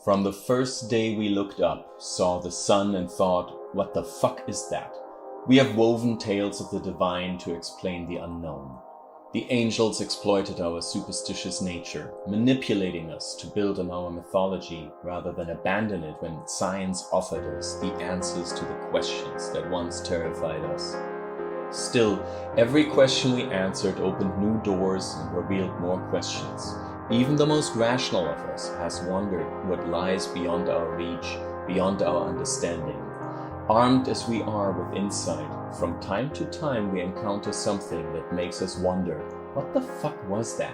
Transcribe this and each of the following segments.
From the first day we looked up, saw the sun, and thought, what the fuck is that? We have woven tales of the divine to explain the unknown. The angels exploited our superstitious nature, manipulating us to build on our mythology rather than abandon it when science offered us the answers to the questions that once terrified us. Still, every question we answered opened new doors and revealed more questions. Even the most rational of us has wondered what lies beyond our reach, beyond our understanding. Armed as we are with insight, from time to time we encounter something that makes us wonder, what the fuck was that?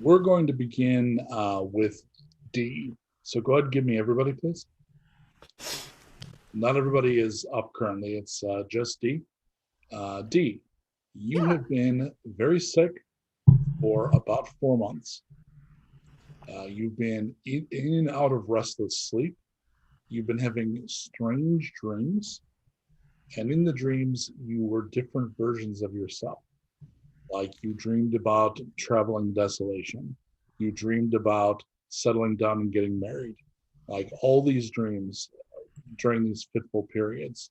We're going to begin with D. So go ahead and give me everybody, please. Not everybody is up currently. It's just D. D, you have been very sick for about 4 months. You've been in and out of restless sleep. You've been having strange dreams. And in the dreams, you were different versions of yourself. Like you dreamed about traveling desolation. You dreamed about settling down and getting married. Like all these dreams during these fitful periods,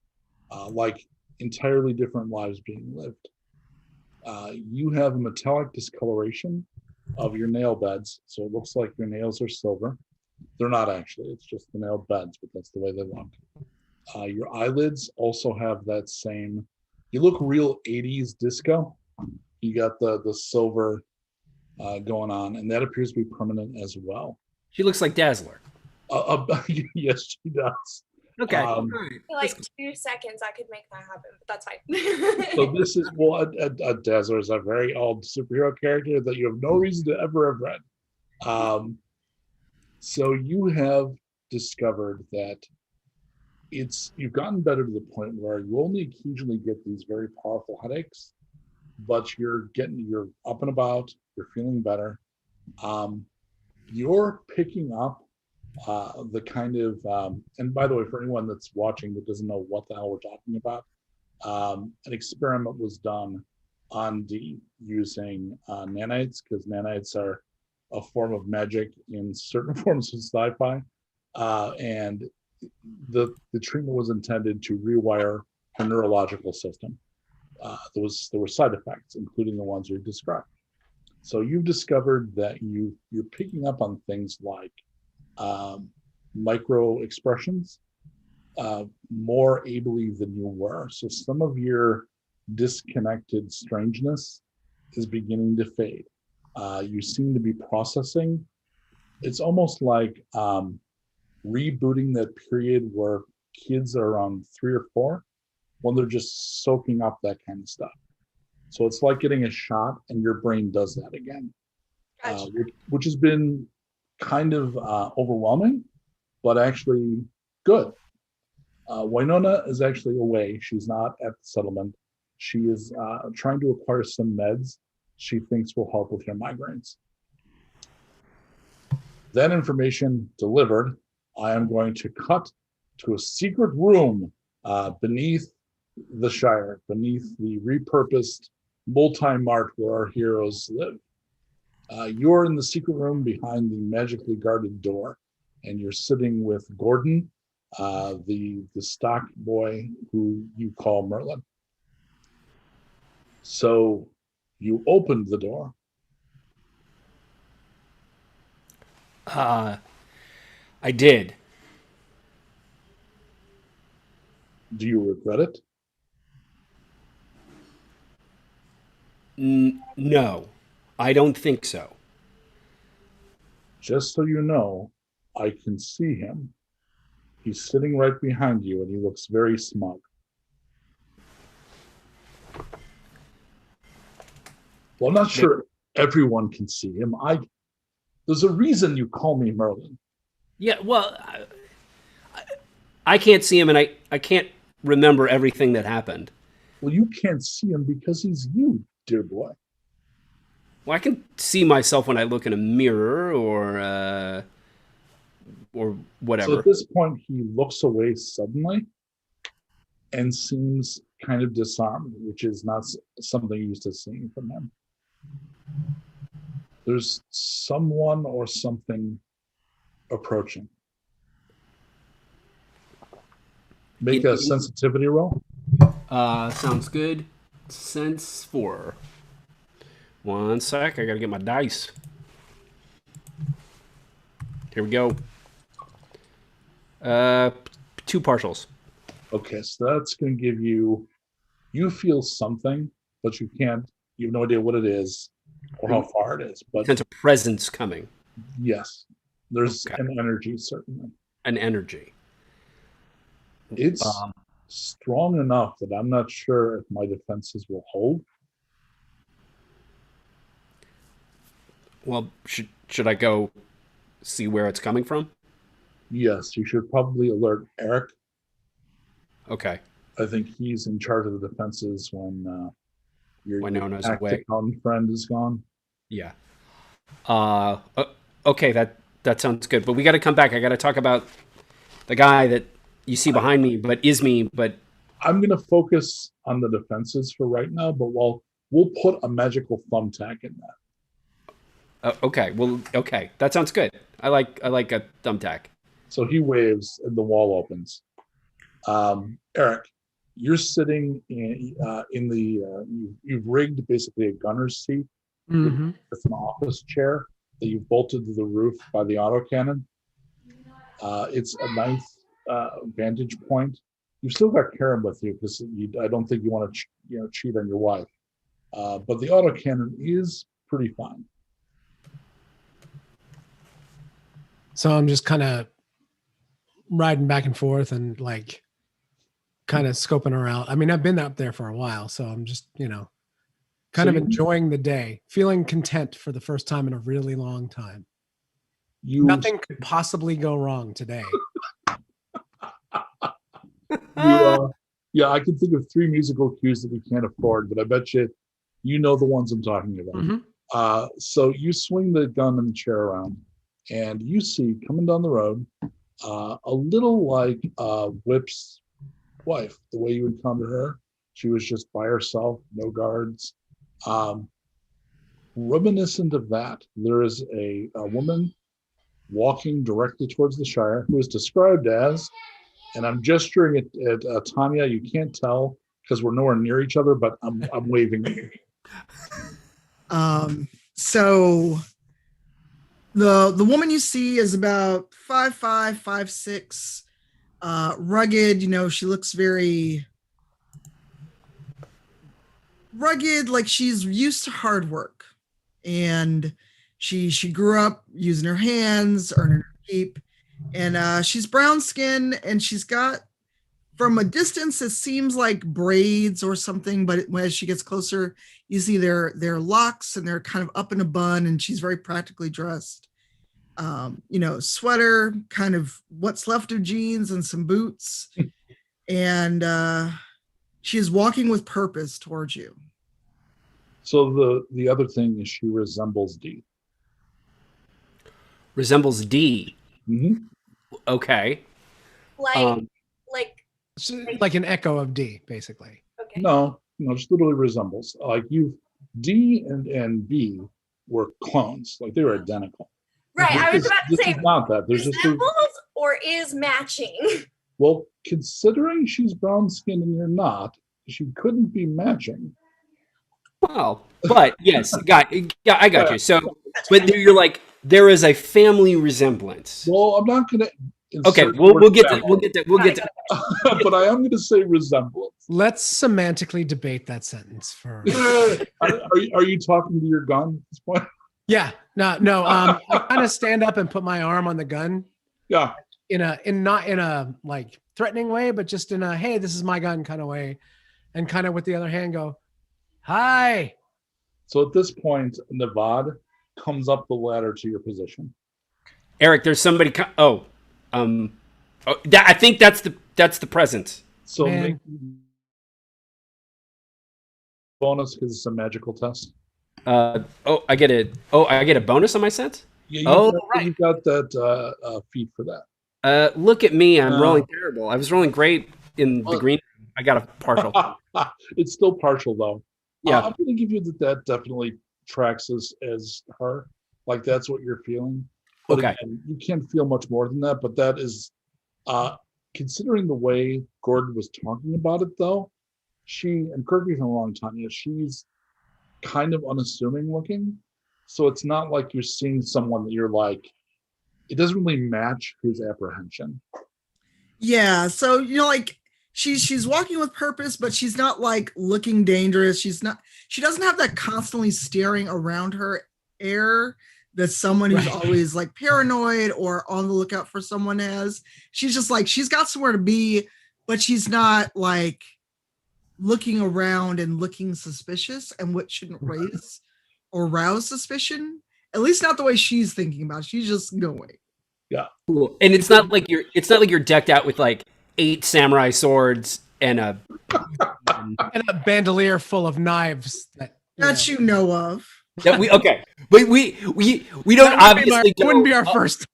like entirely different lives being lived. You have a metallic discoloration of your nail beds, so it looks like your nails are silver. They're not actually, it's just the nail beds, but that's the way they look. Your eyelids also have that same, you look real 80s disco. You got the silver going on, and that appears to be permanent as well. She looks like Dazzler. Yes, she does. Okay. All right. Like 2 seconds, I could make that happen, but that's fine. So this is, well, a Dazzler is a very old superhero character that you have no reason to ever have read. So you have discovered that you've gotten better to the point where you only occasionally get these very powerful headaches, but you're up and about, you're feeling better. You're picking up the kind of, and by the way, for anyone that's watching that doesn't know what the hell we're talking about, an experiment was done on D using nanites, because nanites are a form of magic in certain forms of sci-fi, and the treatment was intended to rewire her neurological system. There were side effects, including the ones you described. So you've discovered that you're picking up on things like micro expressions more ably than you were. So some of your disconnected strangeness is beginning to fade. You seem to be processing. It's almost like rebooting that period where kids are around 3 or 4 when they're just soaking up that kind of stuff. So it's like getting a shot and your brain does that again, Gotcha. which has been kind of overwhelming, but actually good. Winona is actually away. She's not at the settlement. She is trying to acquire some meds she thinks will help with your migraines. That information delivered, I am going to cut to a secret room beneath the Shire, beneath the repurposed multi-mart where our heroes live. You're in the secret room behind the magically guarded door, and you're sitting with Gordon, the stock boy who you call Merlin. So you opened the door. I did. Do you regret it? No, I don't think so. Just so you know, I can see him. He's sitting right behind you, and he looks very smug. Well, I'm not sure everyone can see him. There's a reason you call me Merlin. Yeah, well, I can't see him, and I can't remember everything that happened. Well, you can't see him because he's you, dear boy. Well, I can see myself when I look in a mirror or whatever. So at this point, he looks away suddenly and seems kind of disarmed, which is not something you're used to seeing from him. There's someone or something approaching. Make a sensitivity roll. Sounds good. Sense 4. 1 sec. I gotta get my dice. Here we go. 2 partials. Okay, so that's going to give you feel something, but you have no idea what it is or how far it is. But Sense a presence coming. yes, there's an energy, certainly. An energy. It's strong enough that I'm not sure if my defenses will hold. Well, should I go see where it's coming from? Yes, you should probably alert Erik. Okay. I think he's in charge of the defenses when your Nona's away. friend is gone. Yeah. Okay, that sounds good. But we got to come back. I got to talk about the guy that you see behind me, but is me. But I'm going to focus on the defenses for right now. But we'll put a magical thumbtack in that. Okay. Well, okay, that sounds good. I like a thumbtack. So he waves, and the wall opens. Erik, you're sitting in the you've rigged basically a gunner's seat with an office chair that you've bolted to the roof by the autocannon. It's a nice vantage point. You've still got Karen with you because I don't think you want to cheat on your wife. But the autocannon is pretty fine. So I'm just kind of riding back and forth and like kind of scoping around. I mean, I've been up there for a while, so I'm just, kind of enjoying the day, feeling content for the first time in a really long time. Nothing could possibly go wrong today. Yeah, I can think of 3 musical cues that we can't afford, but I bet you know the ones I'm talking about. So you swing the gun and the chair around, and you see coming down the road a little like Whip's wife, the way you encountered her. She was just by herself, no guards. Reminiscent of that, there is a woman walking directly towards the Shire who is described as, and I'm gesturing at Tanya. You can't tell because we're nowhere near each other, but I'm waving at you. So the woman you see is about 5'5", 5'6", rugged. She looks very rugged, like she's used to hard work, and she grew up using her hands, earning her keep, and she's brown skin, and she's got, from a distance, it seems like braids or something, but as she gets closer, you see their locks, and they're kind of up in a bun, and she's very practically dressed. Sweater, kind of what's left of jeans, and some boots, and she is walking with purpose towards you. So the other thing is she resembles D. Resembles D. Mm-hmm. Okay. Like an echo of D, basically. Okay. No, just literally resembles. Like D and B were clones, like they were identical. Right, I was about to say, is not that. There's resembles or is matching. Well, considering she's brown skinned and you're not, she couldn't be matching. Well, but yes, I got you. So, but you're like, there is a family resemblance. Well, I'm not going to. Okay, we'll get to. But I am going to say resemblance. Let's semantically debate that sentence for. Are you talking to your gun at this point? Yeah, no. I kind of stand up and put my arm on the gun. Yeah. Not in a like threatening way, but just in a hey, this is my gun kind of way, and kind of with the other hand go, hi. So at this point, Navad comes up the ladder to your position. Erik, there's somebody. I think that's the presence. So make bonus because it's a magical test. I get a bonus on my sense. Yeah, you got that feat for that. Look at me, I'm rolling terrible. I was rolling great in the green. I got a partial. It's still partial though. Yeah, I'm going to give you that definitely tracks as her. Like that's what you're feeling. But Okay. again, you can't feel much more than that. But that is, considering the way Gordon was talking about it, though, and correct me if I'm wrong, Tanya, she's kind of unassuming looking. So it's not like you're seeing someone that you're like, it doesn't really match his apprehension. Yeah, so like she's walking with purpose, but she's not like looking dangerous. She doesn't have that constantly staring around her air that someone who's always like paranoid or on the lookout for someone has. She's just like, she's got somewhere to be, but she's not like looking around and looking suspicious, and what shouldn't raise or rouse suspicion, at least not the way she's thinking about it. She's just going. Yeah. Cool. And it's not like you're decked out with like 8 samurai swords and a bandolier full of knives that you know of. But we don't obviously it wouldn't be our first.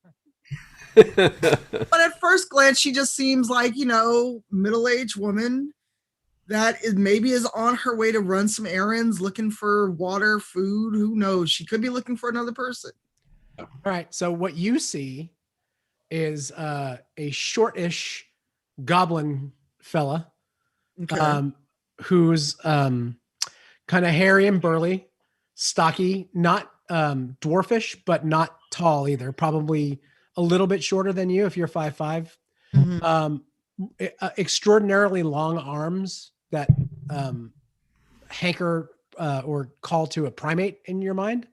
But at first glance, she just seems like, middle-aged woman that maybe is on her way to run some errands, looking for water, food. Who knows? She could be looking for another person. All right. So what you see is a shortish goblin fella, who's kind of hairy and burly, stocky, not dwarfish, but not tall either. Probably a little bit shorter than you if you're 5'5". Mm-hmm. Extraordinarily long arms that hanker or call to a primate in your mind.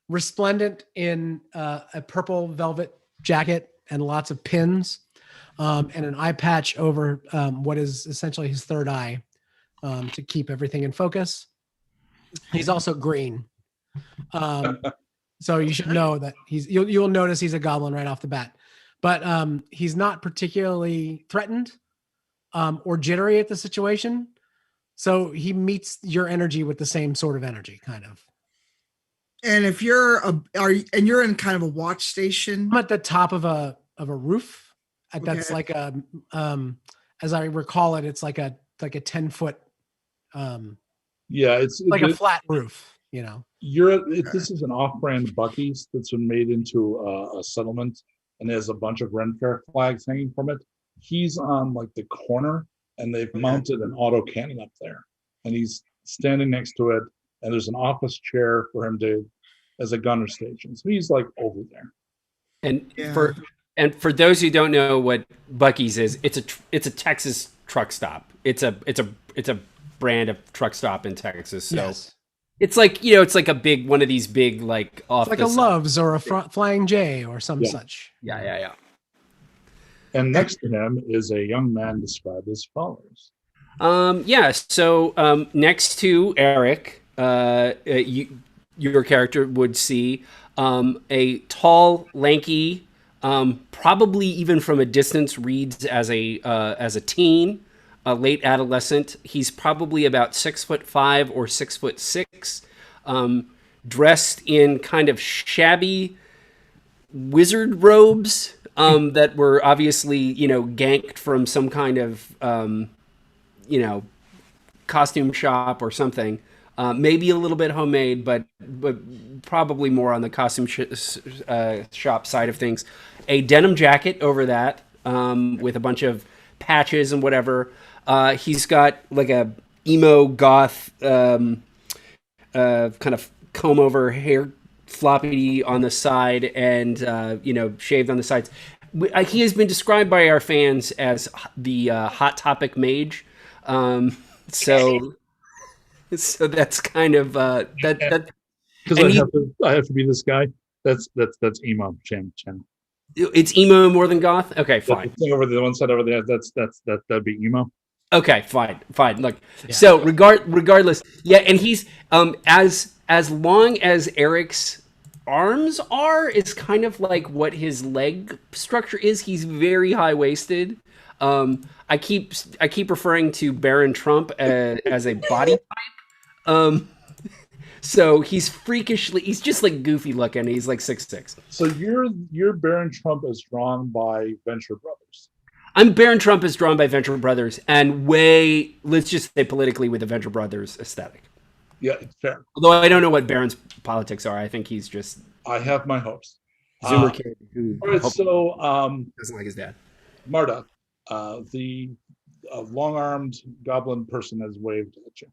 Resplendent in a purple velvet jacket and lots of pins, and an eye patch over what is essentially his third eye to keep everything in focus. He's also green. So you should know that you'll notice he's a goblin right off the bat. But he's not particularly threatened or jittery at the situation. So he meets your energy with the same sort of energy, kind of. And if you're you're in kind of a watch station, I'm at the top of a roof. That's like a as I recall it, it's like a 10-foot. It's like a flat roof. This is an off-brand Buc-ee's that's been made into a settlement, and there's a bunch of Ren Fair flags hanging from it. He's on like the corner, and they've mounted an auto cannon up there, and he's standing next to it, and there's an office chair for him as a gunner station. So he's like over there. And for those who don't know what Buc-ee's is, it's a Texas truck stop. It's a brand of truck stop in Texas. So yes. It's like, it's like a big one of these big like off like a Love's or a Flying J or some such. Yeah. And next to him is a young man described as follows. So next to Erik, your character would see a tall, lanky, probably even from a distance reads as a teen, a late adolescent. He's probably about 6'5" or 6'6", dressed in kind of shabby wizard robes that were obviously, ganked from some kind of, costume shop or something. Maybe a little bit homemade, but probably more on the costume shop side of things. A denim jacket over that with a bunch of patches and whatever. He's got like a emo goth kind of comb over hair floppy on the side and shaved on the sides. He has been described by our fans as the Hot Topic mage. So that's kind of that. Because I have to be this guy. That's emo, Shannon. It's emo more than goth. Okay, fine. The thing over the one side over there. That'd be emo. Okay, fine. Look, so regardless, yeah, and he's as long as Erik's arms are, it's kind of like what his leg structure is. He's very high waisted. I keep referring to Baron Trump as a body type. So he's just like goofy looking. He's like 6'6". So you're Baron Trump as drawn by Venture Brothers. I'm Baron Trump as drawn by Venture Brothers, and let's just say politically with the Venture Brothers aesthetic. Yeah, it's fair. Although I don't know what Baron's politics are. I think he's just I have my hopes. Zoomer kid who All right, so doesn't like his dad. Mharta, the long-armed goblin person has waved at you.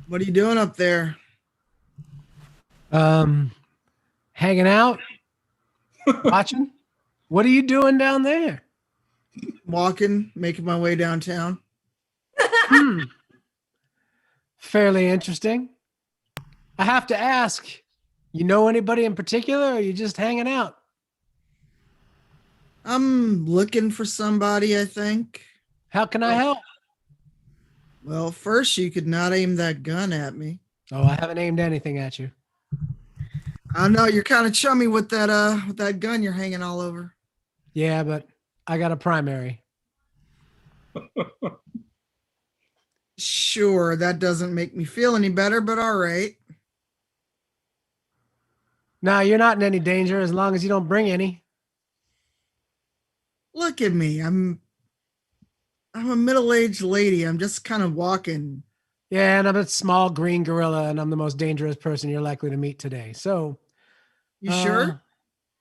What are you doing up there? Hanging out, watching. What are you doing down there? Walking, making my way downtown. Fairly interesting. I have to ask, you know anybody in particular, or are you just hanging out? I'm looking for somebody, I think. How can I help? Well, first you could not aim that gun at me. Oh, I haven't aimed anything at you. I know you're kind of chummy with that gun you're hanging all over. Yeah, but I got a primary. Sure, that doesn't make me feel any better, but all right. No, you're not in any danger as long as you don't bring any. Look at me. I'm a middle-aged lady. I'm just kind of walking. Yeah, and I'm a small green gorilla, and I'm the most dangerous person you're likely to meet today. So, You sure?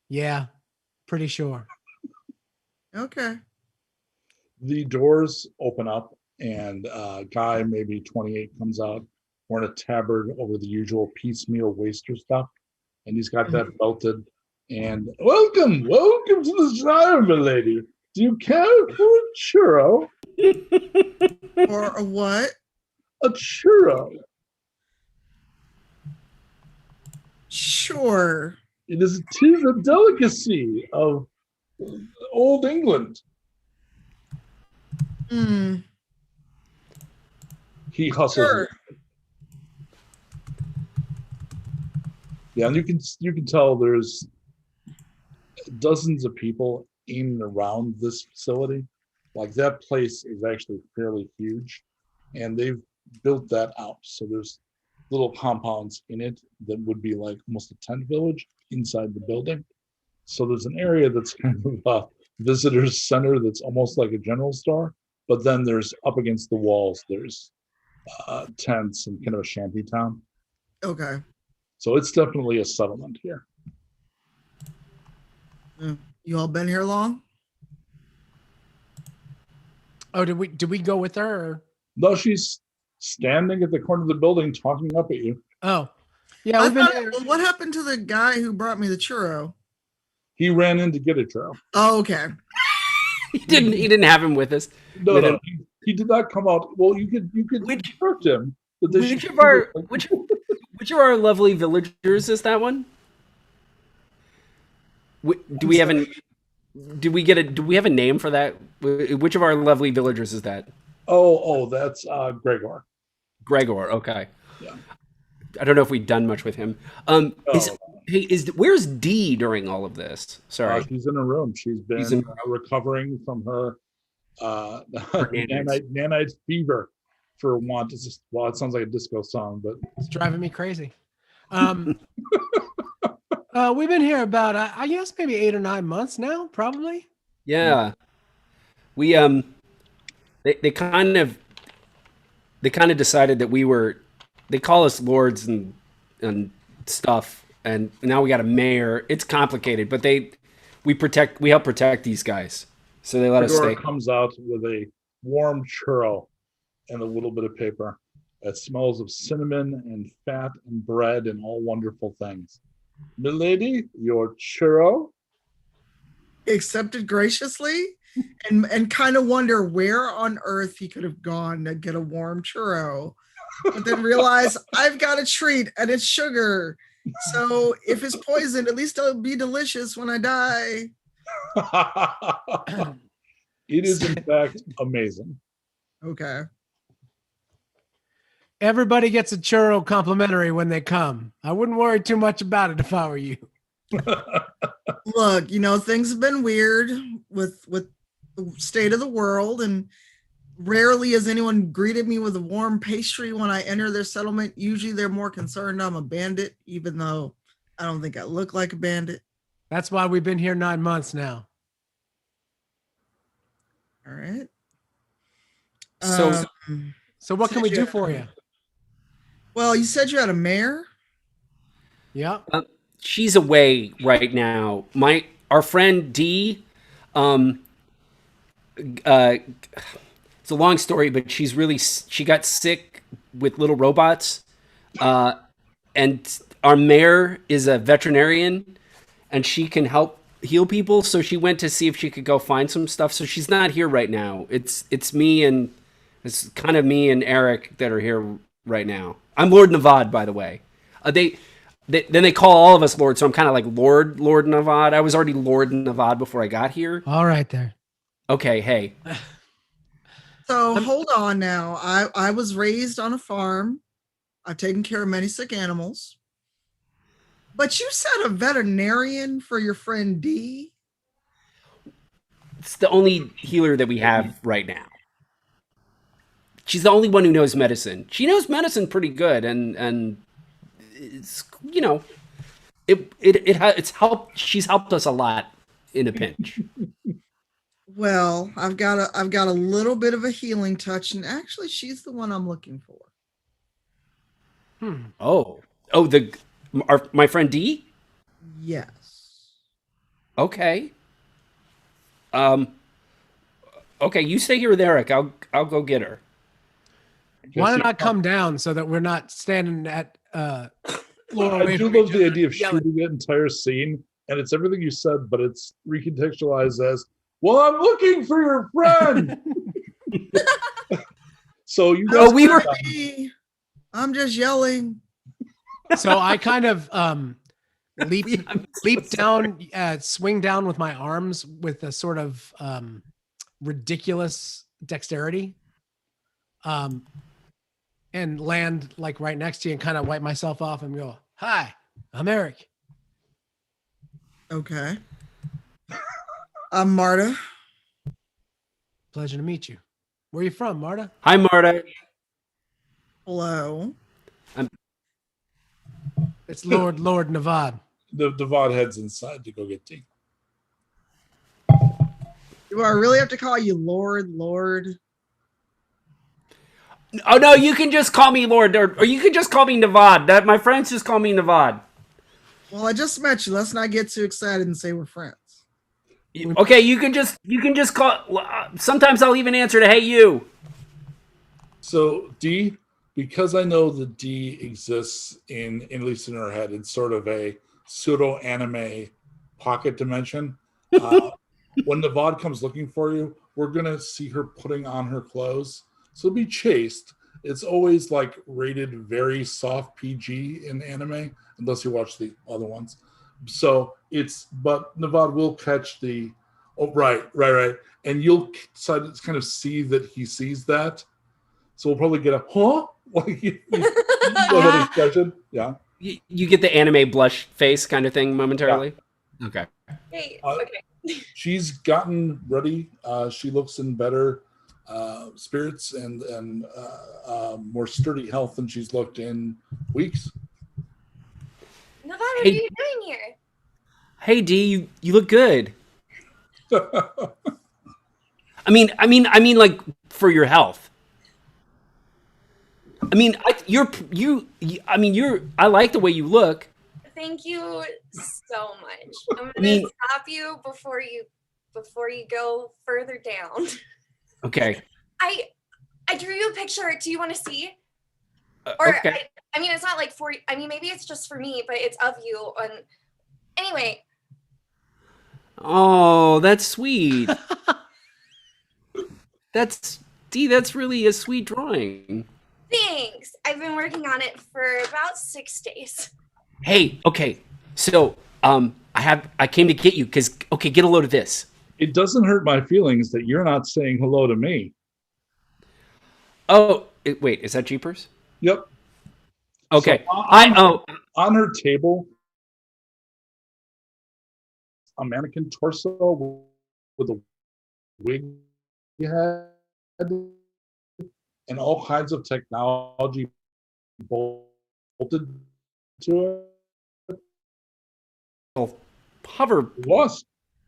Yeah, pretty sure. Okay. The doors open up, and a guy, maybe 28, comes out wearing a tabard over the usual piecemeal waster stuff. And he's got that belted. And welcome to the Shire, lady. Do you care for a churro? Or a what? A churro. Sure. Tis a delicacy of old England. He hustles. Sure. Yeah, and you can tell there's dozens of people in and around this facility. Like, that place is actually fairly huge, and they've built that out. So there's little compounds in it that would be like almost a tent village inside the building. So there's an area that's kind of a visitors center that's almost like a general store. But then there's, up against the walls, there's tents and kind of a shanty town. Okay. So it's definitely a settlement here. You all been here long? Oh, did we go with her? Or? No, she's standing at the corner of the building talking up at you. Oh, yeah. We've been here. What happened to the guy who brought me the churro? He ran in to get a churro. Oh, okay. He didn't have him with us. No, he did not come out. Well, you could instruct him. Which of our lovely villagers is that one? Do we have a name for that? Which of our lovely villagers is that? Oh, that's Gregor. Gregor, okay. Yeah. I don't know if we've done much with him. Where's Dee during all of this? Sorry. She's in a room. She's been recovering from her nanite fever, for want. It's just, well, it sounds like a disco song, but it's driving me crazy. We've been here about, I guess, maybe 8 or 9 months now, probably. Yeah. We they kind of decided that they call us lords and stuff, and now we got a mayor. It's complicated, but we help protect these guys, so they let us stay. Comes out with a warm churro and a little bit of paper that smells of cinnamon and fat and bread and all wonderful things. Milady, your churro. Accepted graciously, and kind of wonder where on earth he could have gone to get a warm churro, but then realize I've got a treat and it's sugar. So if it's poisoned, at least it'll be delicious when I die. It is, in fact, amazing. Okay. Everybody gets a churro complimentary when they come. I wouldn't worry too much about it if I were you. Look, things have been weird with the state of the world, and rarely has anyone greeted me with a warm pastry when I enter their settlement. Usually they're more concerned I'm a bandit, even though I don't think I look like a bandit. That's why we've been here 9 months now. All right. So So what can we do for you? Well, you said you had a mare. Yeah. she's away right now. Our friend D, um, it's a long story, but she got sick with little robots, and our mayor is a veterinarian, and she can help heal people. So she went to see if she could go find some stuff. So she's not here right now. It's kind of me and Erik that are here right now. I'm Lord Navad, by the way. Then they call all of us Lord, so I'm kind of like Lord Navad. I was already Lord Navad before I got here. All right there. Okay, hey. So hold on now. I was raised on a farm. I've taken care of many sick animals. But you said a veterinarian for your friend D? It's the only healer that we have right now. She's the only one who knows medicine. She knows medicine pretty good, and it's it's helped. She's helped us a lot in a pinch. Well, I've got a little bit of a healing touch, and actually she's the one I'm looking for. Oh, my friend D. Yes. Okay. Okay, you stay here with Erik. I'll go get her. Why don't I come down so that we're not standing at floor away I do from love each the other idea of yelling. shooting that entire scene, and it's everything you said, but it's recontextualized as, well, I'm looking for your friend. So you guys. we were. I'm just yelling. So I kind of leap I'm so down, swing down with my arms with a sort of ridiculous dexterity, and land like right next to you and kind of wipe myself off and go, "Hi, I'm Erik." Okay. I'm Mharta. Pleasure to meet you. Where are you from, Mharta? Hi, Mharta. Hello. It's Lord Navad. The Vod heads inside to go get tea. Do I really have to call you Lord? Oh no, you can just call me Lord, or you can just call me Navad. That my friends just call me Navad. Well, I just met you. Let's not get too excited and say we're friends. Okay, you can just call. Sometimes I'll even answer to "Hey you." So D, because I know the D exists in at least in her head, it's sort of a pseudo anime pocket dimension. When the VOD comes looking for you, we're gonna see her putting on her clothes. So be chaste. It's always like rated very soft PG in anime, unless you watch the other ones. So but Navad will catch the, right, and you'll kind of see that he sees that. So we'll probably get a like that expression. Yeah. You get the anime blush face kind of thing momentarily. Yeah. Okay. Hey, okay. She's gotten ready. She looks in better spirits and more sturdy health than she's looked in weeks. Navad, what are you doing here? Hey D, you look good. I mean, like for your health. I mean, I like the way you look. Thank you so much. I'm gonna stop you before you go further down. Okay. I drew you a picture. Do you want to see? Or okay. I mean, it's not like for. I mean, maybe it's just for me, but it's of you. And anyway. Oh, that's sweet. That's really a sweet drawing. Thanks. I've been working on it for about 6 days. Hey, okay. So, I came to get you because, get a load of this. It doesn't hurt my feelings that you're not saying hello to me. Oh, wait, is that Jeepers? Yep. Okay. So on her table, a mannequin torso with a wig head and all kinds of technology bolted to it. Hover. It was.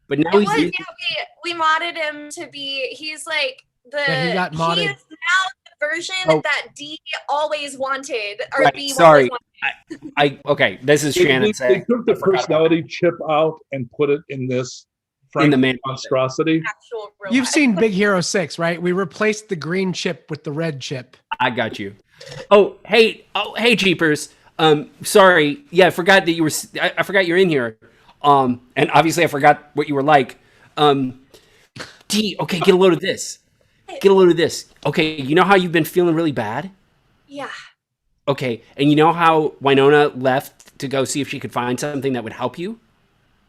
But now we modded him to be, he's like That he got He modded. is now the version that D always wanted, or Right, B sorry. always wanted. Okay, this is Shannon They saying. took the I forgot about personality chip out and put it in this In the Frank man- monstrosity. Actual real You've life. seen Big Hero 6, right? We replaced the green chip with the red chip. I got you. Oh, hey, Jeepers. Sorry. Yeah, I forgot that you were. I forgot you're in here. And obviously I forgot what you were like. D. Okay, get a load of this. Get a load of this. Okay, you know how you've been feeling really bad? Yeah. Okay, and you know how Winona left to go see if she could find something that would help you?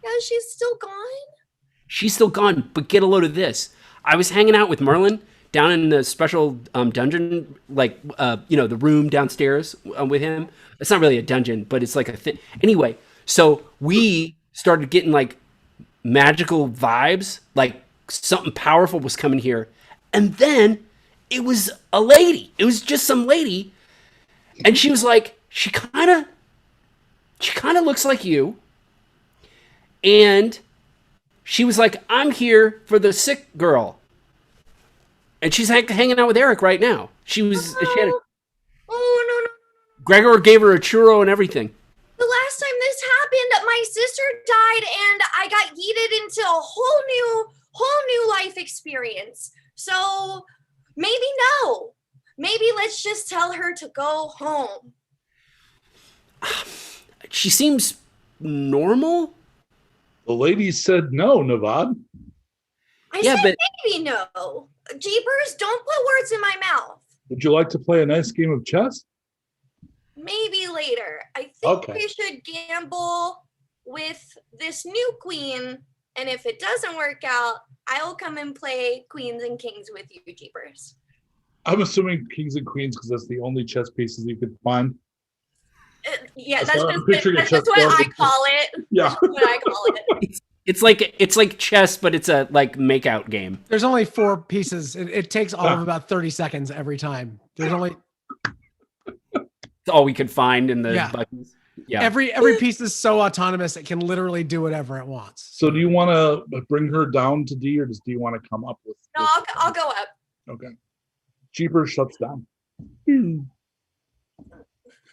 Yeah, she's still gone. She's still gone, but get a load of this. I was hanging out with Merlin down in the special dungeon, like, the room downstairs with him. It's not really a dungeon, but it's like a thing. Anyway, so we started getting, like, magical vibes, like something powerful was coming here. And then it was a lady. It was just some lady. And she was like, she kind of looks like you. And she was like, I'm here for the sick girl. And she's hanging out with Erik right now. She had Oh no. Gregor gave her a churro and everything. The last time this happened, my sister died and I got yeeted into a whole new life experience. So maybe no. Maybe let's just tell her to go home. She seems normal. The lady said no, Navad. I Yeah, said but maybe no. Jeepers, don't put words in my mouth. Would you like to play a nice game of chess? Maybe later. I think Okay. we should gamble with this new queen. And if it doesn't work out, I will come and play queens and kings with you, Jeepers. I'm assuming kings and queens because that's the only chess pieces you could find. Yeah, That's that's what I'm picturing a just what chessboard. I call it. Yeah. That's what I call it. it's like chess, but it's a like make-out game. There's only 4 pieces. It takes all of about 30 seconds every time. There's only It's all we could find in the Yeah. buttons. Yeah. every piece is so autonomous it can literally do whatever it wants. So do you want to bring her down to D or do you want to come up with? No, I'll go up. Okay. Cheaper shuts down.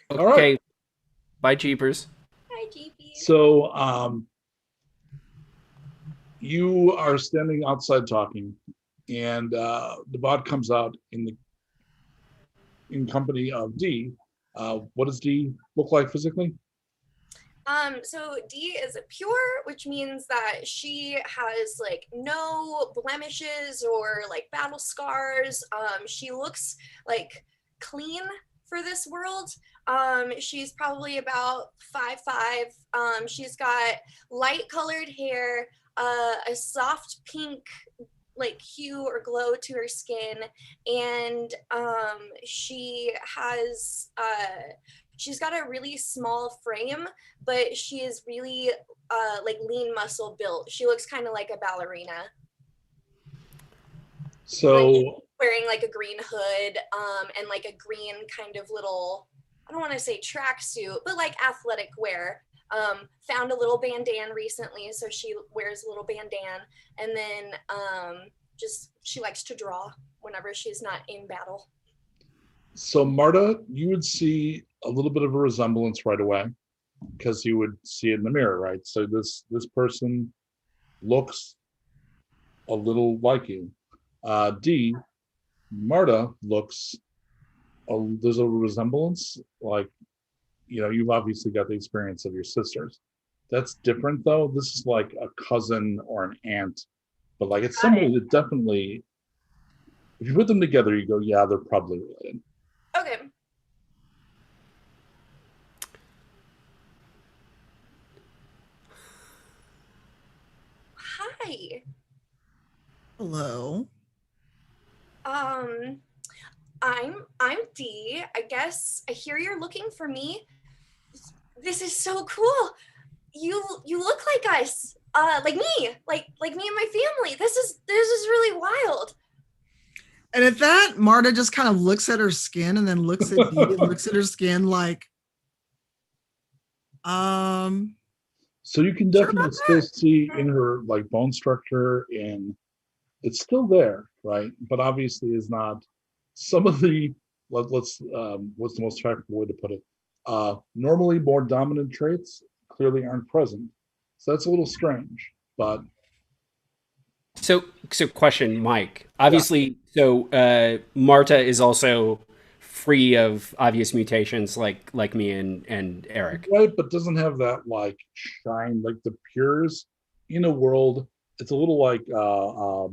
All Okay. right. Bye, Jeepers. Hi, GP. So you are standing outside talking, and the bot comes out in company of D. What does D look like physically? So D is a pure, which means that she has like no blemishes or like battle scars. She looks like clean for this world. She's probably about 5'5". She's got light colored hair, a soft pink like hue or glow to her skin, and she has she's got a really small frame, but she is really like lean muscle built. She looks kind of like a ballerina. So Wearing like a green hood and like a green kind of little, I don't want to say tracksuit, but like athletic wear. Found a little bandana recently, so she wears a little bandana, and then just she likes to draw whenever she's not in battle. So Mharta, you would see a little bit of a resemblance right away because you would see it in the mirror, right? So this person looks a little like you. D, Mharta looks, there's a resemblance, like, you've obviously got the experience of your sisters. That's different though. This is like a cousin or an aunt, but like it's somebody that definitely, if you put them together, you go, yeah, they're probably related. Okay. Hi. Hello. I'm D. I guess I hear you're looking for me. This is so cool. You look like us. Like me. Like me and my family. This is really wild. And at that, Mharta just kind of looks at her skin and then looks at Dee and looks at her skin like, So you can definitely still see in her like bone structure and It's still there, right? But obviously is not some of the let's what's the most practical way to put it? Normally more dominant traits clearly aren't present. So that's a little strange, but So question, Mike. Obviously, so Mharta is also free of obvious mutations, like me and Erik. right, but doesn't have that like shine like the pures in a world. It's a little like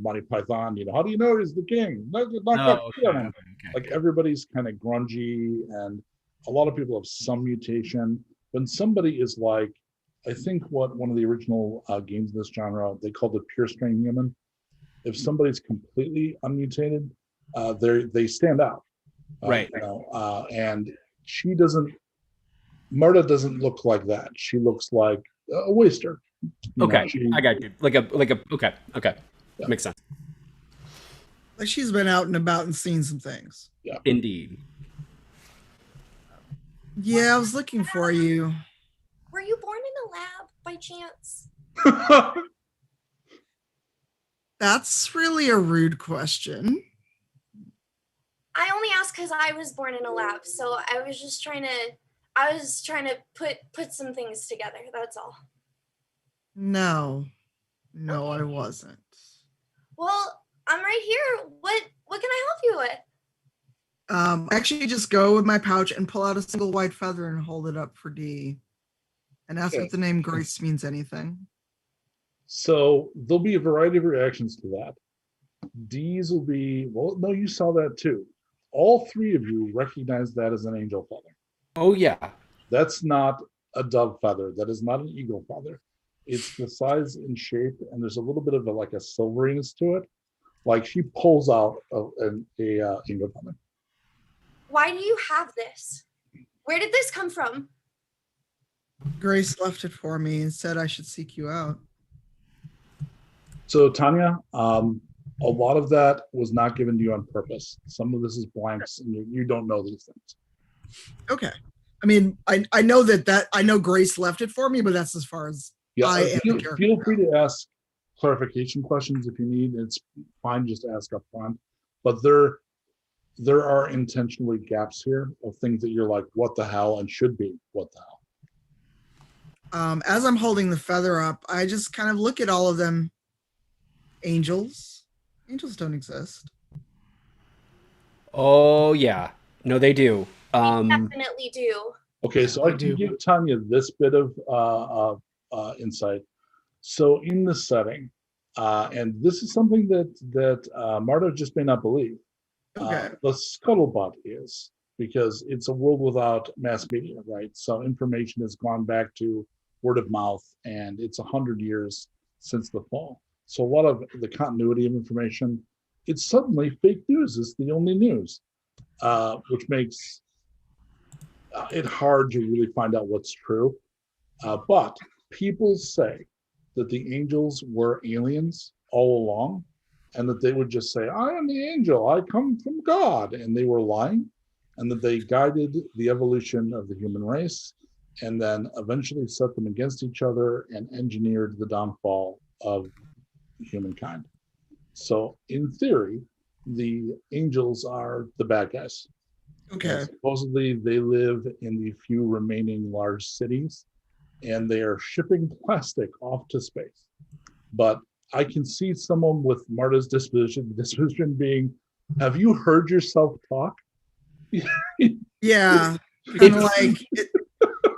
Monty Python. How do you know he's the king? Okay. Like everybody's kind of grungy, and a lot of people have some mutation. When somebody is like, I think what one of the original games in this genre they called it pure strain human. If somebody's completely unmutated, they stand out. Right. And she doesn't. Mharta doesn't look like that. She looks like a waster. Okay, I got you. Like a okay. Yeah. Makes sense. Like she's been out and about and seen some things. Yeah. Indeed. Yeah, I was looking for you. Were you born in a lab by chance? That's really a rude question. I only asked because I was born in a lab, so I was just trying to put some things together. That's all. No, I wasn't. Well, I'm right here. What can I help you with? Actually, just go with my pouch and pull out a single white feather and hold it up for D, and ask Okay. if the name Grace means anything. So there'll be a variety of reactions to that. D's will be, well, no, you saw that too. All three of you recognize that as an angel feather. Oh yeah. That's not a dove feather. That is not an eagle feather. It's the size and shape, and there's a little bit of like a silveriness to it. Like she pulls out an angel feather. Why do you have this? Where did this come from? Grace left it for me and said I should seek you out. So Tanya, a lot of that was not given to you on purpose. Some of this is blanks, and you don't know these things. Okay. I mean, I know that I know Grace left it for me, but that's as far as I am. Feel free to ask clarification questions if you need. It's fine just to ask up front. But there are intentionally gaps here of things that you're like, what the hell, and should be what the hell. As I'm holding the feather up, I just kind of look at all of them. Angels don't exist. Oh yeah. No, they do. Definitely do. Okay, so I can give Tanya this bit of insight. So in the setting, and this is something that Mharta just may not believe. Okay. The scuttlebutt is because it's a world without mass media, right? So information has gone back to word of mouth, and it's 100 years since the fall. So a lot of the continuity of information, it's suddenly fake news is the only news, which makes it hard to really find out what's true. But people say that the angels were aliens all along, and that they would just say, I am the angel, I come from God, and they were lying, and that they guided the evolution of the human race, and then eventually set them against each other and engineered the downfall of humankind. So in theory, the angels are the bad guys. Okay. Supposedly they live in the few remaining large cities, and they are shipping plastic off to space. But I can see someone with Mharta's disposition being, have you heard yourself talk? Yeah. Kind of like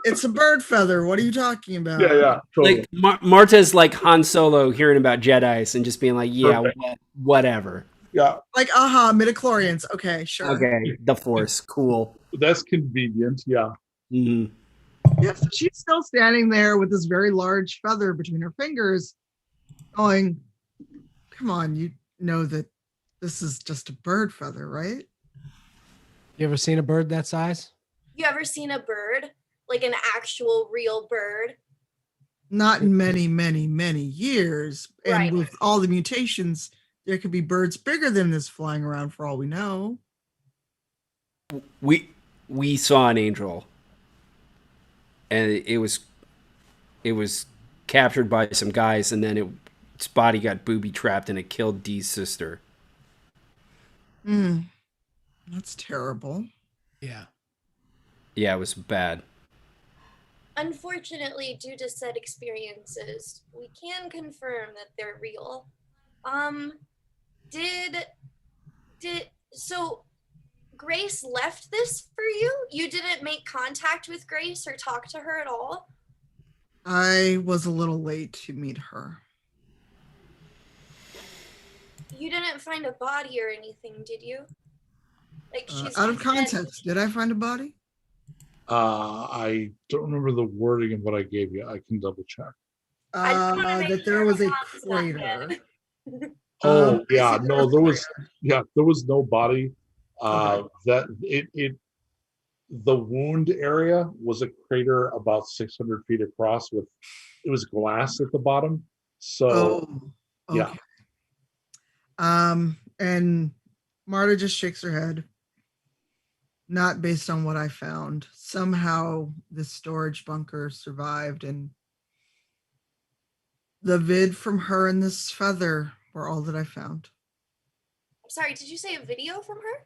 it's a bird feather. What are you talking about? Yeah, totally. Like Mharta's like Han Solo hearing about Jedi's and just being like, yeah, whatever. Yeah. Like, midichlorians. Okay, sure. Okay, the Force, cool. That's convenient, yeah. Mm-hmm. Yeah, so she's still standing there with this very large feather between her fingers, going, come on, you know that this is just a bird feather, right? You ever seen a bird that size? You ever seen a bird? Like an actual real bird? Not in many, many, many years. And Right. with all the mutations, there could be birds bigger than this flying around for all we know. We saw an angel, and it was captured by some guys, and then it body got booby trapped and it killed Dee's sister. That's terrible. Yeah. Yeah, it was bad. Unfortunately, due to said experiences, we can confirm that they're real. So Grace left this for you? You didn't make contact with Grace or talk to her at all? I was a little late to meet her. You didn't find a body or anything, did you? Like she's Out of dead. context, did I find a body? I don't remember the wording of what I gave you. I can double check. I just wanna make That there sure was a Tom's not crater. dead. Oh I yeah, see no, there was no body. Okay. That the wound area was a crater about 600 feet across it was glass at the bottom. So okay. yeah. And Marta just shakes her head. Not based on what I found. Somehow this storage bunker survived, and the vid from her and this feather were all that I found. Sorry, did you say a video from her?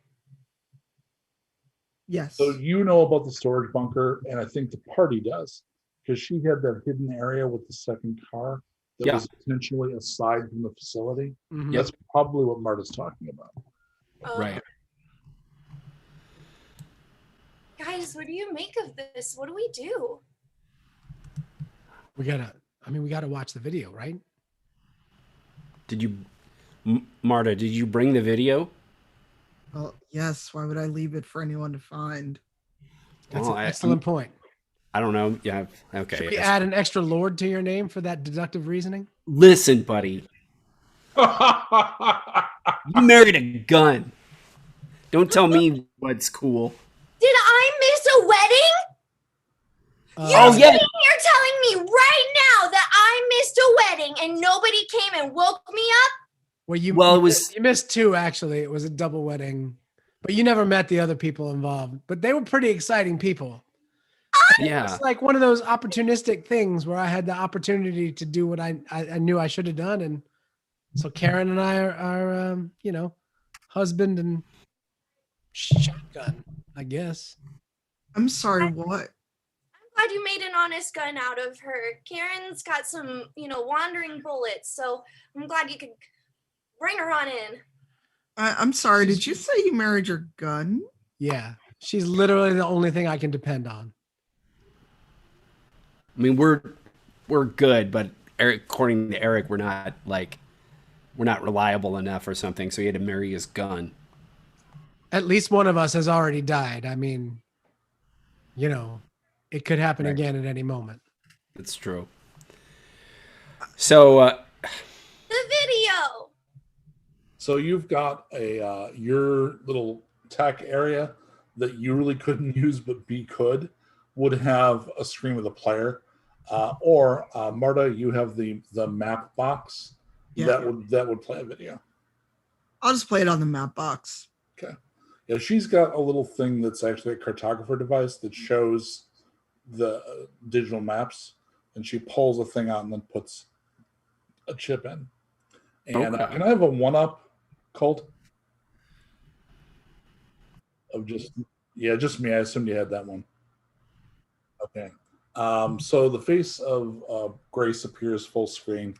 Yes. So you know about the storage bunker, and I think the party does, because she had that hidden area with the second car that was potentially aside from the facility. Mhm. That's probably what Marta's talking about. Right. Guys, what do you make of this? What do we do? We gotta watch the video, right? Did you, Marta, did you bring the video? Well, yes. Why would I leave it for anyone to find? That's Well, an excellent point. I don't know. Yeah. Okay. Should we add an extra lord to your name for that deductive reasoning? Listen, buddy. You married a gun. Don't tell me what's cool. Did I miss a wedding? Oh, yeah. You're telling me right now that I missed a wedding and nobody came and woke me up? Well, you missed two, actually. It was a double wedding, but you never met the other people involved. But they were pretty exciting people. Yeah. It's like one of those opportunistic things where I had the opportunity to do what I knew I should have done. And so Karen and I are husband and shotgun, I guess. I'm sorry, what? Glad you made an honest gun out of her. Karen's got some, wandering bullets, so I'm glad you could bring her on in. I'm sorry, did you say you married your gun? Yeah. She's literally the only thing I can depend on. I mean, we're good, but according to Erik, we're not reliable enough or something, so he had to marry his gun. At least one of us has already died. I mean, it could happen again at any moment. That's true. So the video. So you've got your little tech area that you really couldn't use, but B could, would have a screen with a player, or Marta, you have the map box that would play a video. I'll just play it on the map box. Okay. Yeah, she's got a little thing that's actually a cartographer device that shows the digital maps, and she pulls a thing out and then puts a chip in. And can I have a 1-up, Colt? Of just me. I assumed you had that one. Okay. So the face of Grace appears full screen.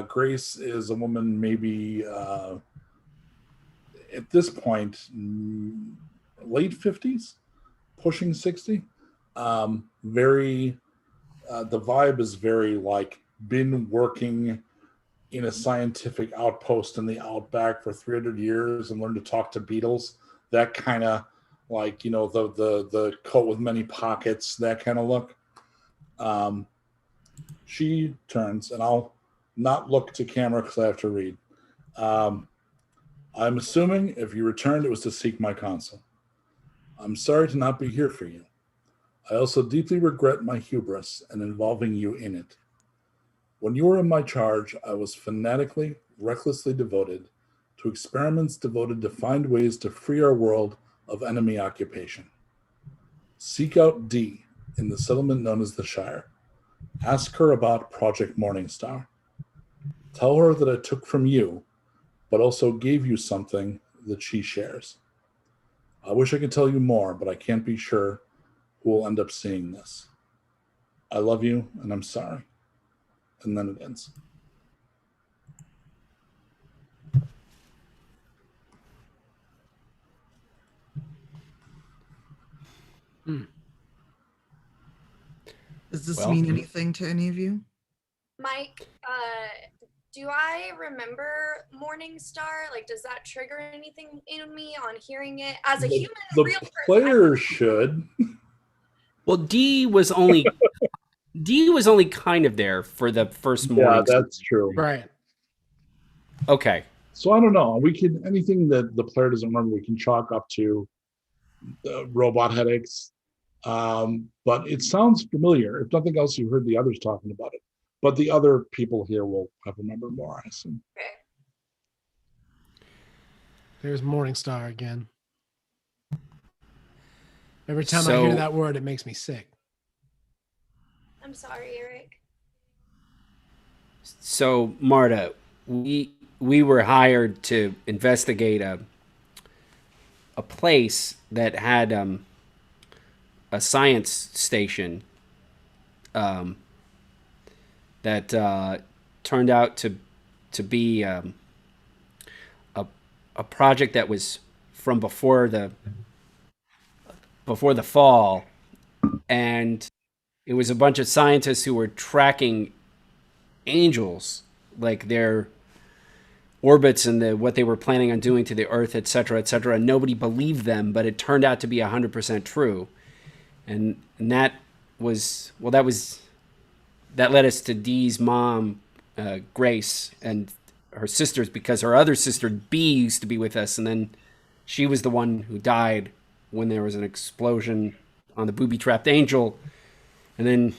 Grace is a woman maybe at this point late 50s, pushing 60. Very the vibe is very like been working in a scientific outpost in the outback for 300 years and learned to talk to beetles. That kind of like, the coat with many pockets, that kind of look. She turns, and I'll not look to camera because I have to read. I'm assuming if you returned, it was to seek my counsel. I'm sorry to not be here for you. I also deeply regret my hubris and involving you in it. When you were in my charge, I was fanatically, recklessly devoted to experiments devoted to find ways to free our world of enemy occupation. Seek out D in the settlement known as the Shire. Ask her about Project Morningstar. Tell her that I took from you, but also gave you something that she shares. I wish I could tell you more, but I can't be sure who will end up seeing this. I love you, and I'm sorry. And then it ends. Does this Well. mean anything to any of you? Mike, do I remember Morning Star? Like, does that trigger anything in me on hearing it as a human? The Real person? player should. Well, D was only kind of there for the first morning. Yeah, that's true. Right. Okay. So I don't know. We can anything that the player doesn't remember, we can chalk up to robot headaches. But it sounds familiar. If nothing else, you heard the others talking about it. But the other people here will have remembered more, I assume. Okay. There's Morningstar again. Every time I hear that word, it makes me sick. I'm sorry, Erik. So, Mharta, we were hired to investigate a place that had a science station that turned out to be a project that was from before the fall, and it was a bunch of scientists who were tracking angels, like their orbits and what they were planning on doing to the Earth, et cetera, and nobody believed them, but it turned out to be 100% true. And that led us to Dee's mom, Grace, and her sisters, because her other sister, B, used to be with us, and then she was the one who died when there was an explosion on the booby-trapped angel, and then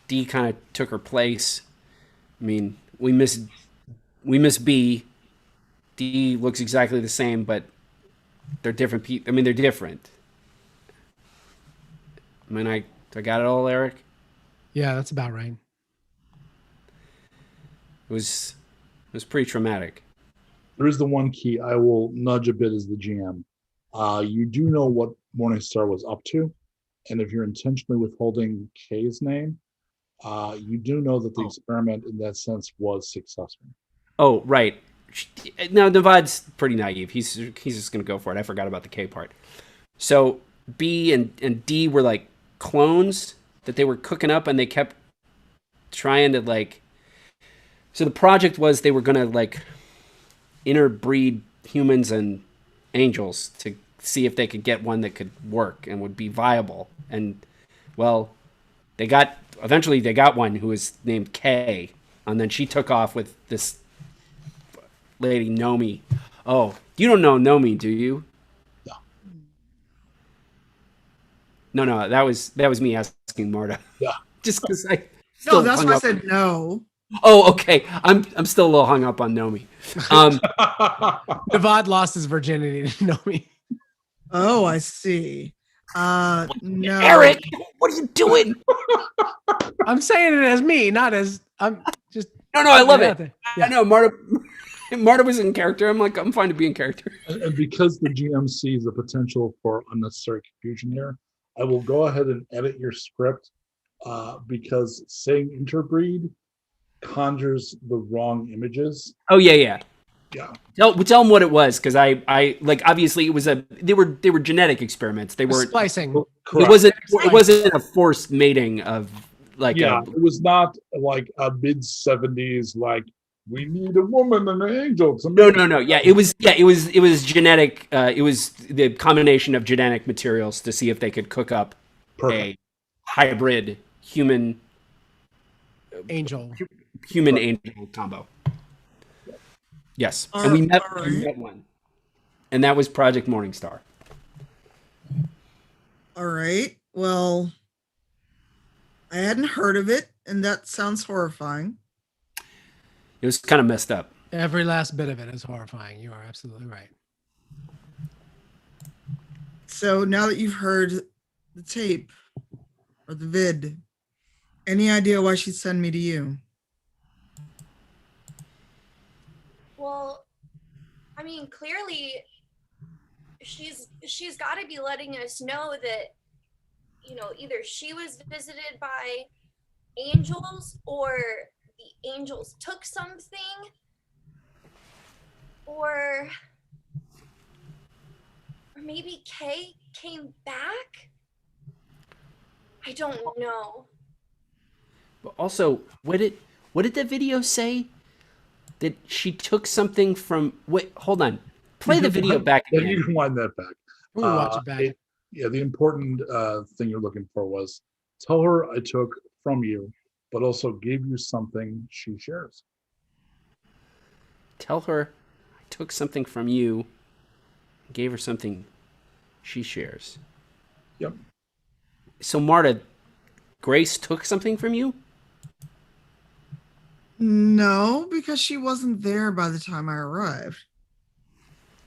Dee kind of took her place. I mean, we miss B. Dee looks exactly the same, but they're different people. I mean, they're different. I mean, I got it all, Erik? Yeah, that's about right. It was pretty traumatic. There is the one key I will nudge a bit as the GM. You do know what Morningstar was up to, and if you're intentionally withholding K's name, you do know that the experiment in that sense was successful. Oh, right. No, Nevad's pretty naive. He's just going to go for it. I forgot about the K part. So B and D were like clones that they were cooking up, and they kept trying to like... So the project was they were going to like interbreed humans and angels to see if they could get one that could work and would be viable. And, well, eventually they got one who was named K, and then she took off with this lady, Nomi. Oh, you don't know Nomi, do you? No, that was me asking Mharta. Yeah. Just because I... No, that's why I said no. Oh, okay. I'm still a little hung up on Nomi. Nevad lost his virginity to Nomi. Oh, I see. No. Erik, what are you doing? I'm saying it as me, not as I'm just. No, I love it. Yeah. I know Mharta was in character. I'm fine to be in character. And because the GM sees the potential for unnecessary confusion here, I will go ahead and edit your script because saying interbreed conjures the wrong images. Oh yeah. Yeah. Tell them what it was, because I like, obviously it was they were genetic experiments. They weren't splicing. Correct. It wasn't a forced mating of like. Yeah, it was not like a mid-70s like we need a woman and an angel. No. Yeah, it was genetic. It was the combination of genetic materials to see if they could cook up a hybrid human angel combo. Yes, and we met one, and that was Project Morningstar. All right. Well, I hadn't heard of it, and that sounds horrifying. It was kind of messed up. Every last bit of it is horrifying. You are absolutely right. So now that you've heard the tape or the vid, any idea why she'd send me to you? Well, I mean, clearly she's got to be letting us know that, you know, either she was visited by angels or the angels took something, or maybe Kay came back. I don't know. But also, what did the video say? That she took something from. Wait, hold on. Play the video back Yeah, again. you can wind that back. We can watch it back. The important thing you're looking for was tell her I took from you, but also gave you something she shares. Tell her I took something from you, gave her something she shares. Yep. So, Mharta, Grace took something from you? No, because she wasn't there by the time I arrived.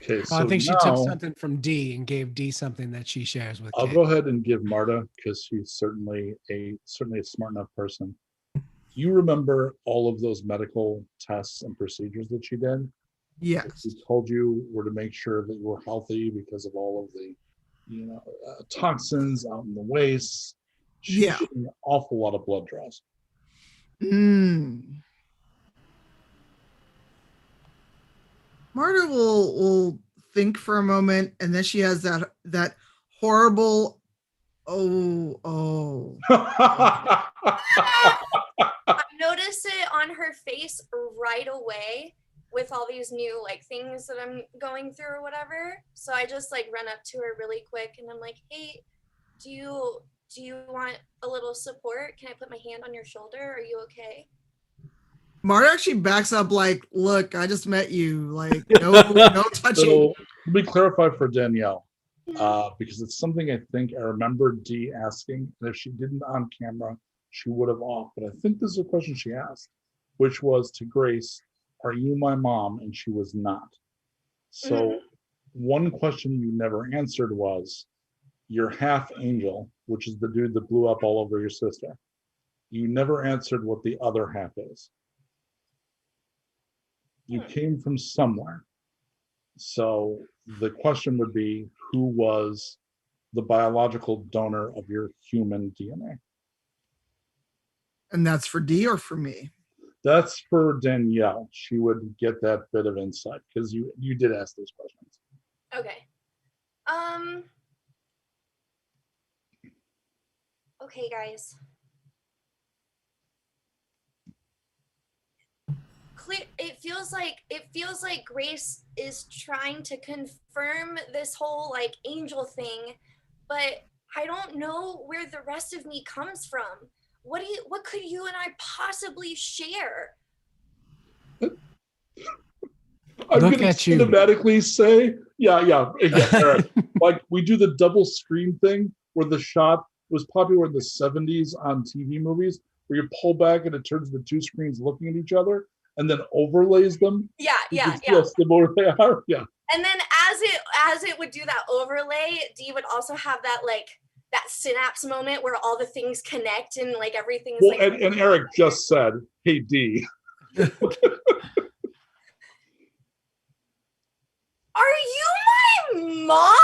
Okay, so I think she now, took something from D and gave D something that she shares with I'll Kay. go ahead and give Mharta, because she's certainly a smart enough person. You remember all of those medical tests and procedures that she did? Yes. She told you were to make sure that you were healthy because of all of the, toxins out in the waste. She Yeah. did an awful lot of blood draws. Marta will think for a moment, and then she has that horrible I notice it on her face right away with all these new like things that I'm going through or whatever. So I just like run up to her really quick and I'm like, hey, do you want a little support? Can I put my hand on your shoulder? Are you okay? Marta actually backs up like, look, I just met you. Like, no touching. So let me clarify for Danielle, because it's something I think I remember Dee asking, and if she didn't on camera, she would have off. But I think this is a question she asked, which was to Grace, are you my mom? And she was not. So one question you never answered was, you're half angel, which is the dude that blew up all over your sister. You never answered what the other half is. You came from somewhere. So the question would be, who was the biological donor of your human DNA? And that's for D or for me? That's for Danielle. She would get that bit of insight because you did ask those questions. Okay. Okay, guys. It feels like Grace is trying to confirm this whole like angel thing, but I don't know where the rest of me comes from. What could you and I possibly share? I'm Look gonna at you. cinematically say, yeah, Eric. Like we do the double screen thing where the shot was popular in the 70s on TV movies, where you pull back and it turns the two screens looking at each other and then overlays them. Yeah. How similar they are. Yeah. And then as it would do that overlay, Dee would also have that like that synapse moment where all the things connect and like everything's well, like. And Erik just said, "Hey Dee." Are you my mom?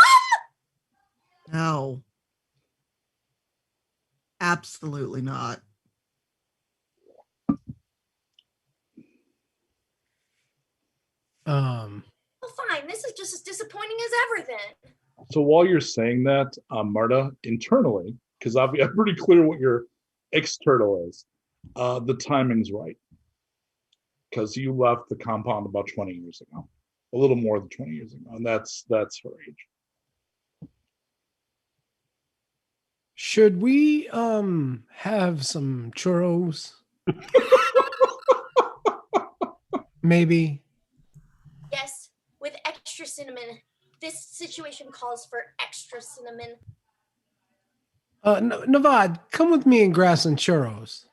No. Absolutely not. Well, fine. This is just as disappointing as ever then. So while you're saying that, Mharta, internally, because I'm pretty clear what your external is, the timing's right. Because you left the compound about 20 years ago, a little more than 20 years ago, and that's her age. Should we have some churros? Maybe. Yes, with extra cinnamon. This situation calls for extra cinnamon. Navad, come with me and grab some churros.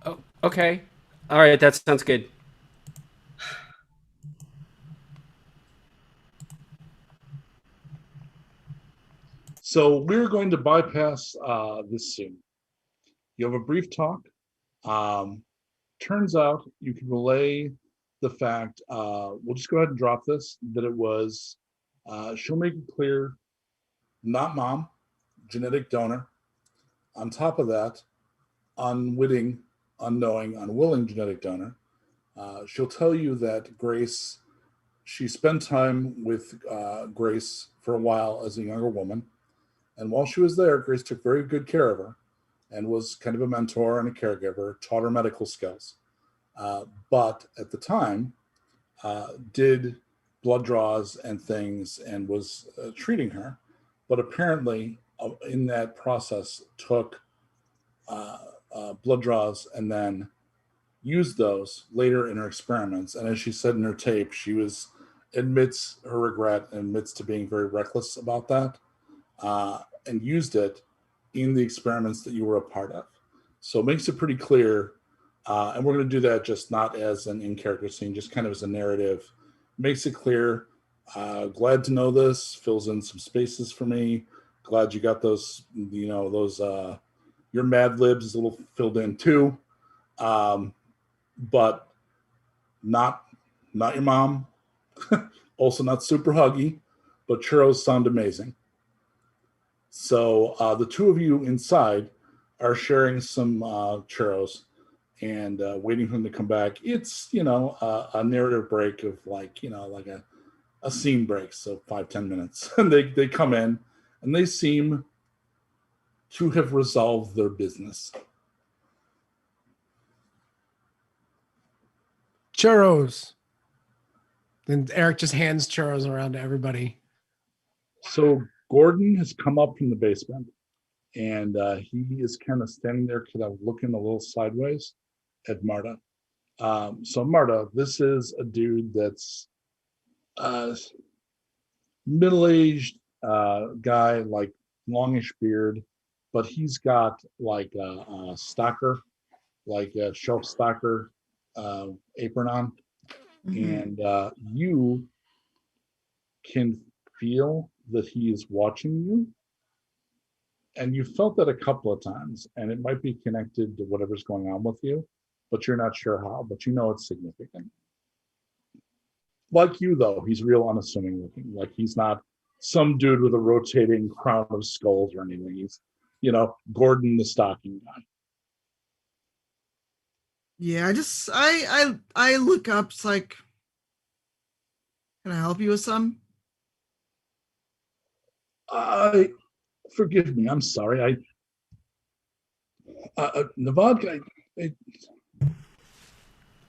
Oh, okay. All right, that sounds good. So we're going to bypass this scene. You have a brief talk. Turns out you can relay the fact, we'll just go ahead and drop this, that it was, she'll make it clear, not mom, genetic donor. On top of that, unwitting, unknowing, unwilling genetic donor. She'll tell you that Grace, she spent time with Grace for a while as a younger woman. And while she was there, Grace took very good care of her and was kind of a mentor and a caregiver, taught her medical skills. But at the time, did blood draws and things and was treating her. But apparently, in that process, took blood draws and then used those later in her experiments. And as she said in her tape, she admits her regret and admits to being very reckless about that, and used it in the experiments that you were a part of. So it makes it pretty clear. And we're going to do that just not as an in-character scene, just kind of as a narrative. Makes it clear. Glad to know this. Fills in some spaces for me. Glad you got those, your Mad Libs is a little filled in too. But not your mom. Also not super huggy, but churros sound amazing. So the two of you inside are sharing some churros and waiting for them to come back. It's, a narrative break of like a scene break. So 5-10 minutes. And they come in and they seem to have resolved their business. Churros. Then Erik just hands churros around to everybody. So Gordon has come up from the basement, and he is kind of standing there, kind of looking a little sideways at Mharta. So Mharta, this is a dude that's middle-aged guy, like longish beard, but he's got like a stalker, like a shelf stalker apron on. And you can feel that he is watching you, and you felt that a couple of times, and it might be connected to whatever's going on with you, but you're not sure how, but you know it's significant. Like you, though, he's real unassuming looking. Like he's not some dude with a rotating crown of skulls or anything. He's, Gordon the stocking guy. Yeah, I look up. It's like, can I help you with some? Forgive me. I'm sorry. Navad,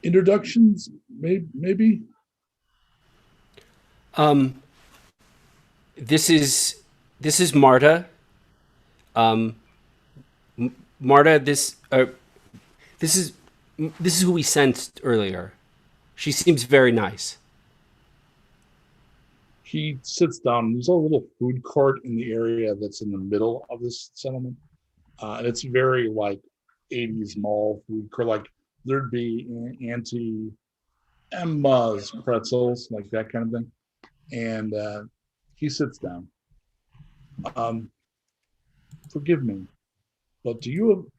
introductions, maybe. This is Mharta. Mharta, this is who we sent earlier. She seems very nice. He sits down. There's a little food court in the area that's in the middle of this settlement. And it's very like 80s mall food court. Like there'd be Auntie Emma's pretzels, like that kind of thing. And he sits down. Forgive me, but do you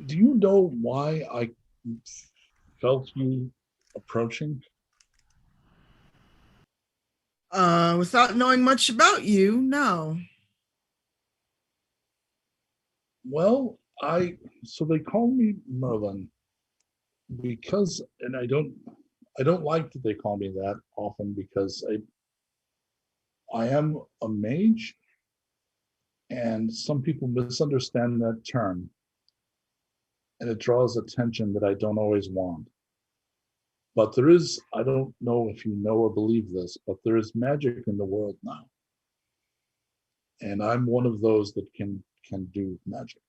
know why I felt you approaching? Without knowing much about you, no. Well, so they call me Merlin because, and I don't like that they call me that often, because I am a mage, and some people misunderstand that term, and it draws attention that I don't always want. But there is, I don't know if you know or believe this, but there is magic in the world now. And I'm one of those that can do magic.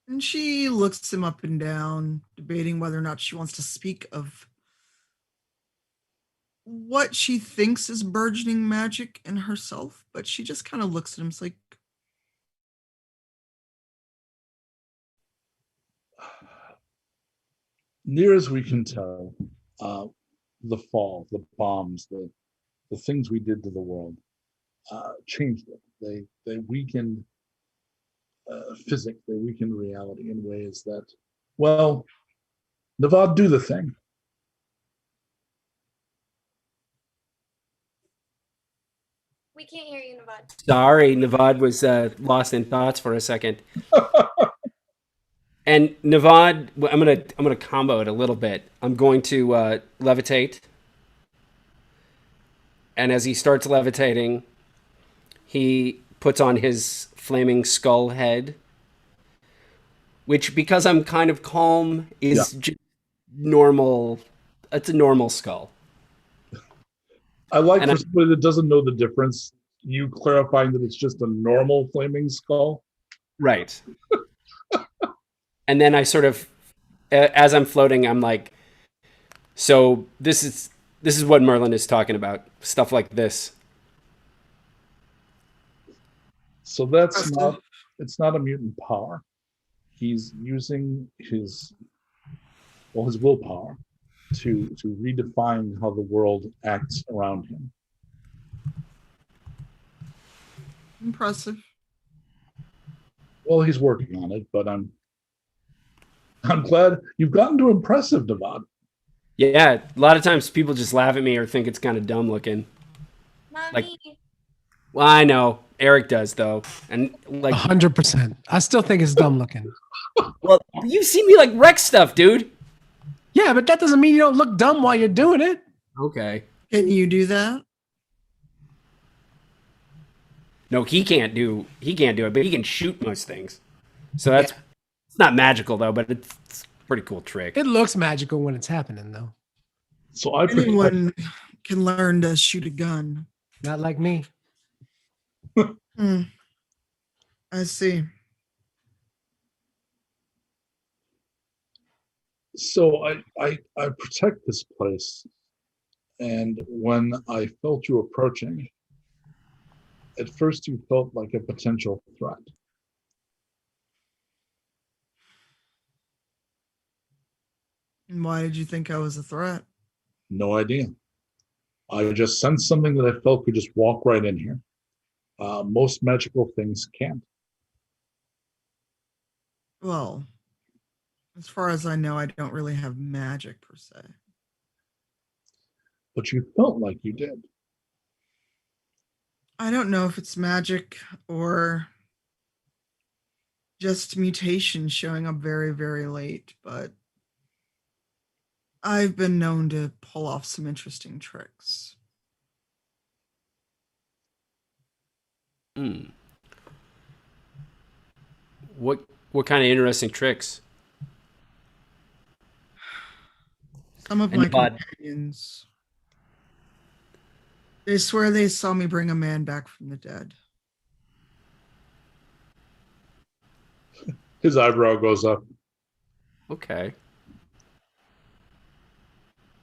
And she looks him up and down, debating whether or not she wants to speak of what she thinks is burgeoning magic in herself, but she just kind of looks at him. It's like, near as we can tell, the fall, the bombs, the things we did to the world changed it. They weakened physics. They weaken reality in ways that, well, Navad, do the thing. We can't hear you, Navad. Sorry, Navad was lost in thoughts for a second. And Navad, I'm gonna combo it a little bit. I'm going to levitate, and as he starts levitating, he puts on his flaming skull head, which, because I'm kind of calm, is just normal. It's a normal skull. I like And for somebody that doesn't know the difference, you clarifying that it's just a normal flaming skull. Right. And then I sort of, as I'm floating, I'm like, so this is what Merlin is talking about. Stuff like this. So that's not, it's not a mutant power. He's using his willpower to redefine how the world acts around him. Impressive. Well, he's working on it, but I'm glad you've gotten to impressive, Navad. Yeah, a lot of times people just laugh at me or think it's kind of dumb looking. Not Like- me. Well, I know Erik does though, and like, 100%. I still think it's dumb looking. well, you've seen me like wreck stuff, dude. Yeah, but that doesn't mean you don't look dumb while you're doing it. Okay. Can you do that? No, he can't do it, but he can shoot most things. So that's it's not magical though, but it's a pretty cool trick. It looks magical when it's happening, though. So I Anyone can learn to shoot a gun. Not like me. I see. So I protect this place, and when I felt you approaching, at first you felt like a potential threat. And why did you think I was a threat? No idea. I just sensed something that I felt could just walk right in here. Most magical things can't. Well, as far as I know, I don't really have magic per se. But you felt like you did. I don't know if it's magic or just mutation showing up very, very late, but I've been known to pull off some interesting tricks. What kind of interesting tricks? Some of And my Navad. companions, they swear they saw me bring a man back from the dead. His eyebrow goes up. Okay.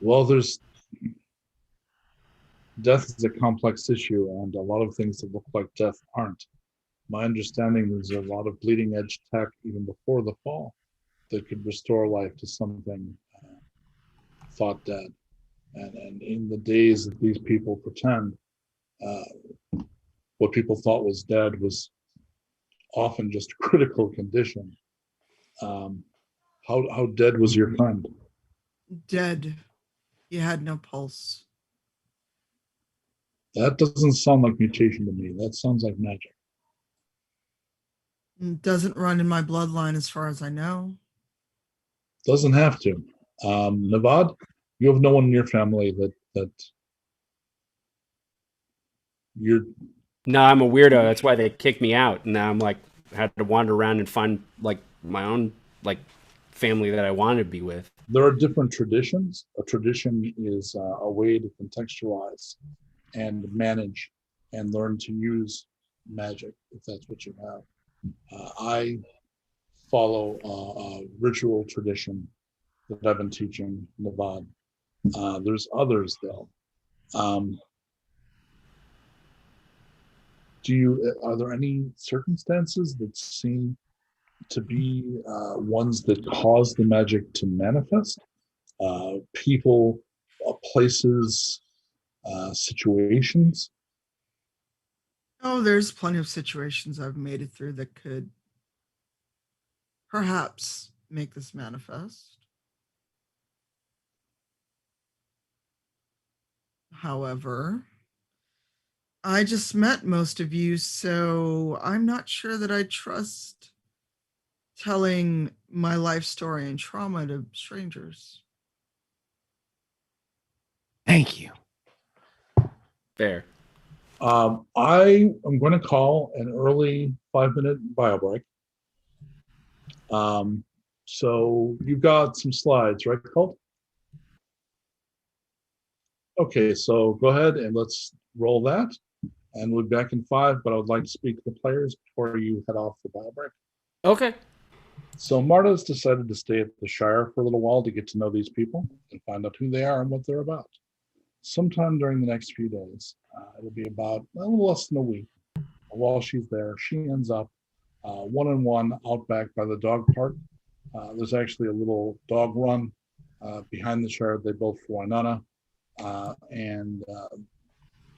Well, death is a complex issue, and a lot of things that look like death aren't. My understanding, there's a lot of bleeding edge tech even before the fall that could restore life to something thought dead. And in the days that these people pretend, what people thought was dead was often just critical condition. How dead was your friend? Dead. He had no pulse. That doesn't sound like mutation to me. That sounds like magic. It doesn't run in my bloodline as far as I know. Doesn't have to. Navad, you have no one in your family that you're. No, I'm a weirdo. That's why they kicked me out. And now I'm like, I had to wander around and find like my own like family that I wanted to be with. There are different traditions. A tradition is a way to contextualize and manage and learn to use magic, if that's what you have. I follow a ritual tradition that I've been teaching Navad. There's others though. Are there any circumstances that seem to be ones that cause the magic to manifest? People, places, situations? Oh, there's plenty of situations I've made it through that could perhaps make this manifest. However, I just met most of you, so I'm not sure that I trust telling my life story and trauma to strangers. Thank you. Fair. I am going to call an early 5-minute bio break. So you've got some slides, right, Colt? Okay, so go ahead and let's roll that. And we'll be back in 5, but I would like to speak to the players before you head off the bio break. Okay. So Mharta's decided to stay at the Shire for a little while to get to know these people and find out who they are and what they're about. Sometime during the next few days, it'll be about a little less than a week. While she's there, she ends up one-on-one out back by the dog park. There's actually a little dog run behind the Shire. They both fly Nana. And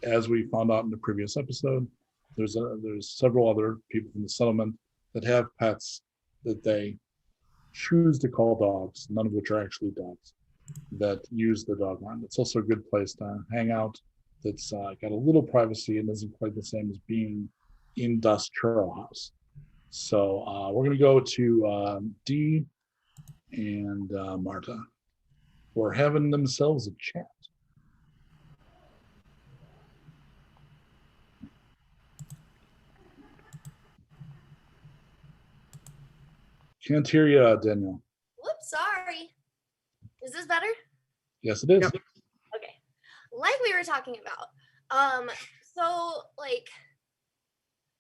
as we found out in the previous episode, there's several other people from the settlement that have pets that they choose to call dogs, none of which are actually dogs, that use the dog run. It's also a good place to hang out. That's got a little privacy and isn't quite the same as being in Dust Churro House. So we're going to go to Dee and Mharta, who are having themselves a chat. Can't hear you, Danielle. Whoops, sorry. Is this better? Yes, it is. Yep. Okay. Like we were talking about. So like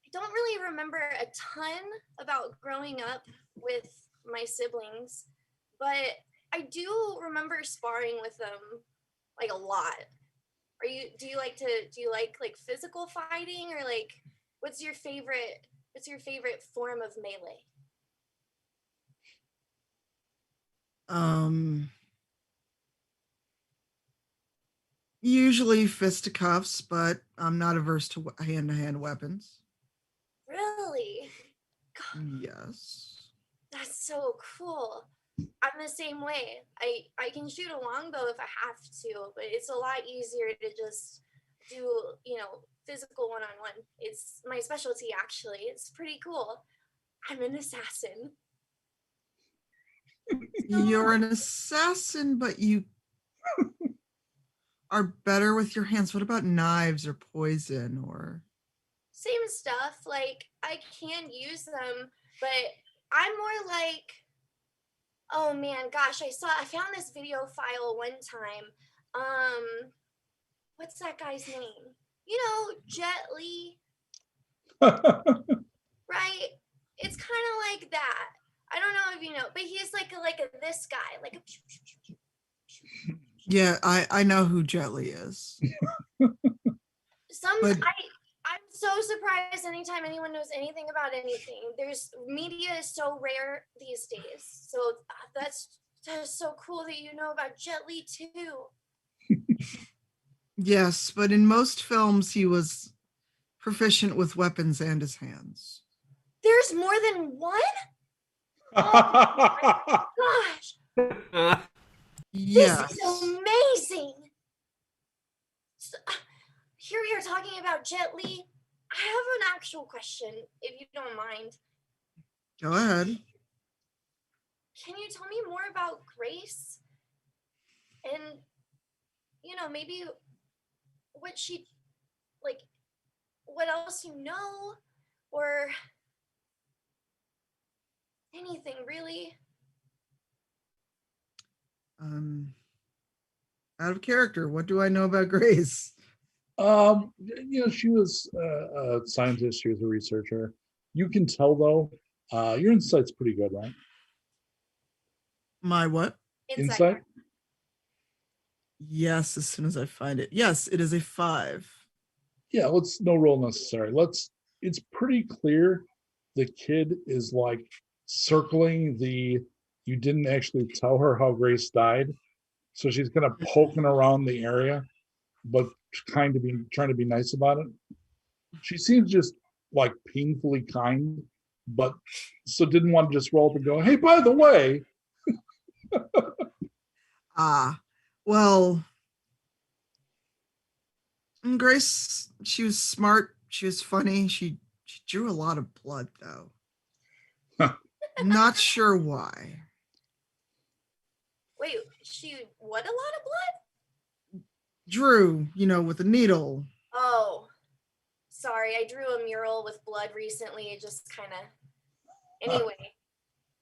I don't really remember a ton about growing up with my siblings, but I do remember sparring with them like a lot. Do you like physical fighting, or like what's your favorite form of melee? Usually fisticuffs, but I'm not averse to hand-to-hand weapons. Really? God, Yes. that's so cool. I'm the same way. I can shoot a longbow if I have to, but it's a lot easier to just do, physical one-on-one. It's my specialty, actually. It's pretty cool. I'm an assassin. You're an assassin, but you are better with your hands. What about knives or poison or? Same stuff. Like, I can use them, but I'm more like, oh man, gosh, I found this video file one time. What's that guy's name? Jet Li, right? It's kind of like that. I don't know if you know, but he's like this guy, like a. Yeah, I know who Jet Li is. I'm so surprised anytime anyone knows anything about anything. Media is so rare these days, so that's so cool that you know about Jet Li too. Yes, but in most films he was proficient with weapons and his hands. There's more than one? Oh my gosh. Yes. This is amazing. So, here we are talking about Jet Li. I have an actual question, if you don't mind. Go ahead. Can you tell me more about Grace? And, maybe what she, like, what else you know? Or anything, really? Out of character, what do I know about Grace? She was a scientist. She was a researcher. You can tell, though, your insight's pretty good, right? My what? Insight? Yes, as soon as I find it. Yes, it is a 5. Yeah, no roll necessary. It's pretty clear the kid is like circling you didn't actually tell her how Grace died. So she's kind of poking around the area, but trying to be nice about it. She seems just like painfully kind but so didn't want to just roll up and go, hey, by the way. Well, Grace, she was smart. She was funny. She drew a lot of blood, though. Not sure why. Wait, she what? A lot of blood? Drew, with a needle. Oh, sorry. I drew a mural with blood recently. It just kind of. Anyway,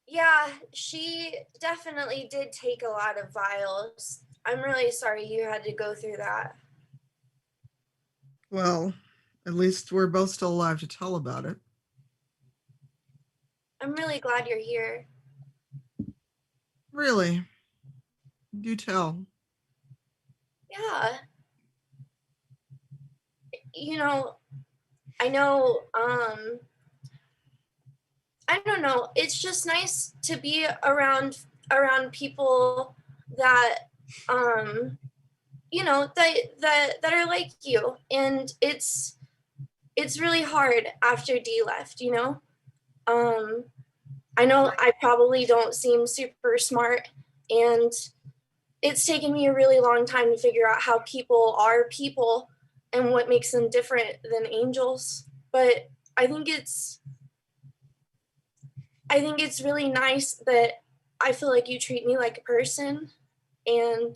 yeah, she definitely did take a lot of vials. I'm really sorry you had to go through that. Well, at least we're both still alive to tell about it. I'm really glad you're here. Really? Do tell. Yeah. I know, I don't know. It's just nice to be around people that, that are like you. And it's really hard after D left, I know I probably don't seem super smart, and it's taken me a really long time to figure out how people are people and what makes them different than angels. But I think it's really nice that I feel like you treat me like a person, and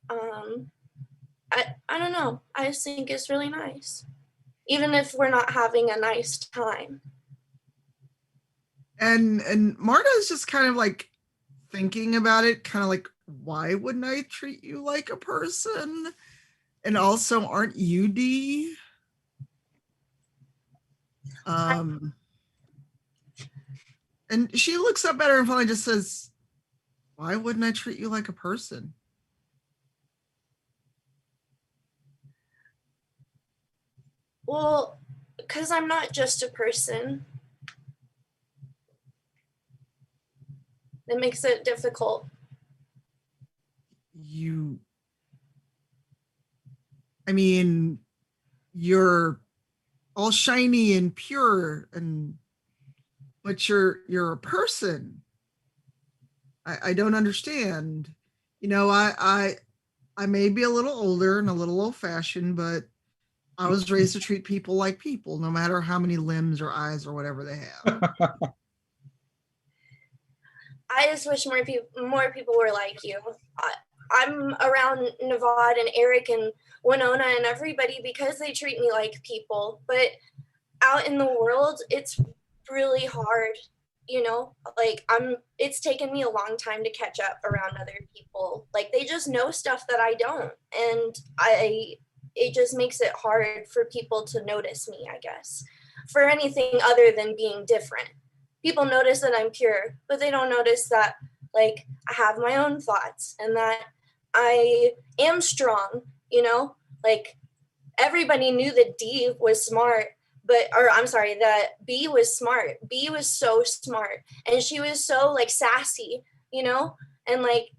I don't know. I just think it's really nice, even if we're not having a nice time. And Marta is just kind of like thinking about it, kind of like, why wouldn't I treat you like a person? And also, aren't you D? And she looks up at her and finally just says, why wouldn't I treat you like a person? Well, because I'm not just a person. It makes it difficult. You're all shiny and pure, but you're a person. I don't understand. I may be a little older and a little old-fashioned, but I was raised to treat people like people, no matter how many limbs or eyes or whatever they have. I just wish more people were like you. I'm around Navad and Erik and Winona and everybody because they treat me like people. But out in the world, it's really hard, it's taken me a long time to catch up around other people. Like, they just know stuff that I don't. And it just makes it hard for people to notice me, I guess, for anything other than being different. People notice that I'm pure, but they don't notice that, like, I have my own thoughts and that I am strong, Like, everybody knew that D was smart, that B was smart. B was so smart, and she was so, like, sassy, And, like,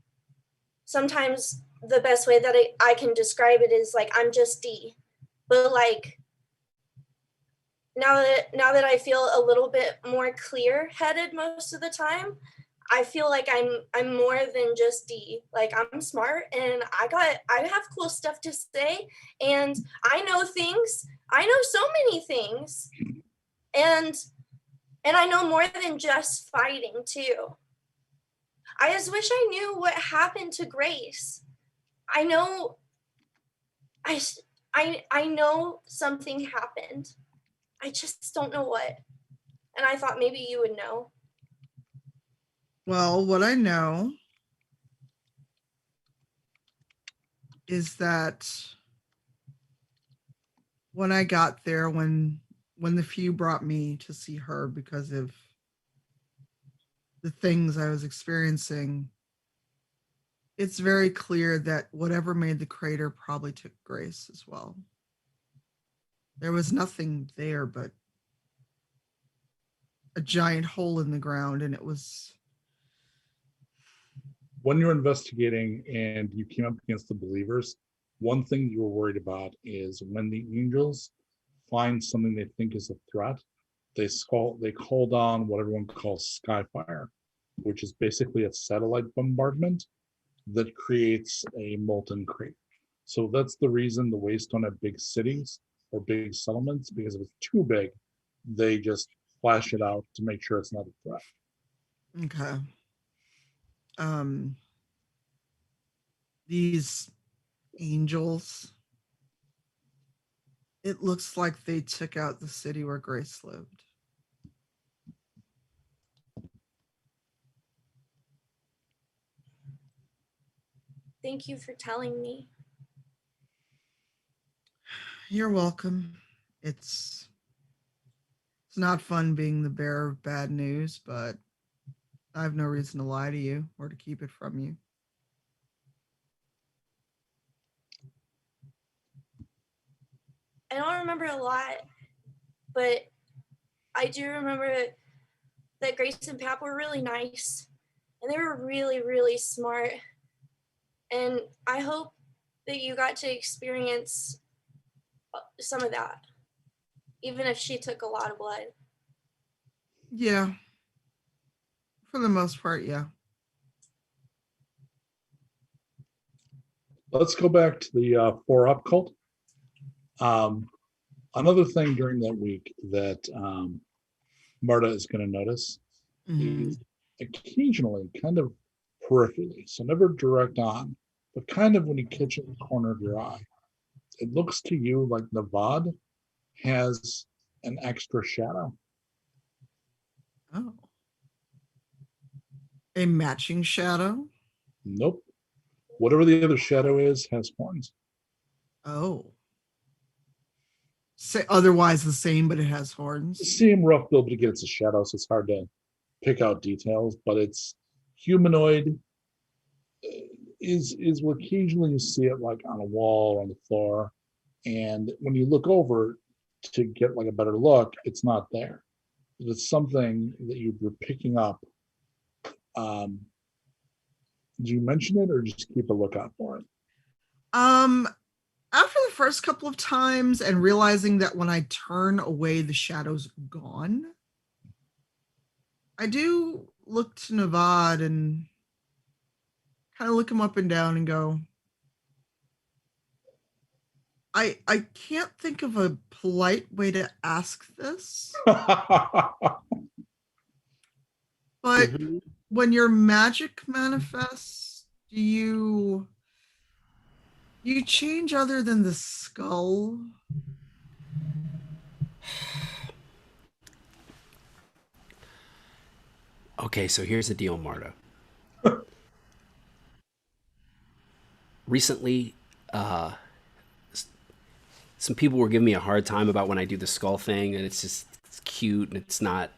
sometimes the best way that I can describe it is, like, I'm just D. But, like, now that I feel a little bit more clear-headed most of the time, I feel like I'm more than just D. Like, I'm smart, and I have cool stuff to say, and I know things. I know so many things, and I know more than just fighting too. I just wish I knew what happened to Grace. I know something happened. I just don't know what. And I thought maybe you would know. Well, what I know is that when I got there, when the few brought me to see her because of the things I was experiencing, it's very clear that whatever made the crater probably took Grace as well. There was nothing there but a giant hole in the ground, and it was... When you're investigating and you came up against the believers, one thing you were worried about is when the angels find something they think is a threat, they called on what everyone calls Skyfire, which is basically a satellite bombardment that creates a molten crater. So that's the reason the Wastes don't have big cities or big settlements, because if it's too big, they just flash it out to make sure it's not a threat. Okay. These angels, it looks like they took out the city where Grace lived. Thank you for telling me. You're welcome. It's not fun being the bearer of bad news, but I have no reason to lie to you or to keep it from you. I don't remember a lot, but I do remember that Grace and Pap were really nice, and they were really, really smart. And I hope that you got to experience some of that, even if she took a lot of blood. Yeah. For the most part, yeah. Let's go back to the 4-Up cult. Another thing during that week that Mharta is going to notice is occasionally, kind of peripherally, so never direct on, but kind of when you catch it in the corner of your eye, it looks to you like Navad has an extra shadow. Oh. A matching shadow? Nope. Whatever the other shadow is has horns. Oh. Say otherwise the same, but it has horns. Same rough build, but again, it's a shadow, so it's hard to pick out details. But it's humanoid. Is what occasionally you see it like on a wall or on the floor, and when you look over to get like a better look, it's not there. It's something that you're picking up. Do you mention it or just keep a lookout for it? After the first couple of times and realizing that when I turn away, the shadow's gone, I do look to Navad and kind of look him up and down and go, I can't think of a polite way to ask this, but when your magic manifests, do you change other than the skull? Okay, so here's the deal, Mharta. Recently, some people were giving me a hard time about when I do the skull thing, and it's cute and it's not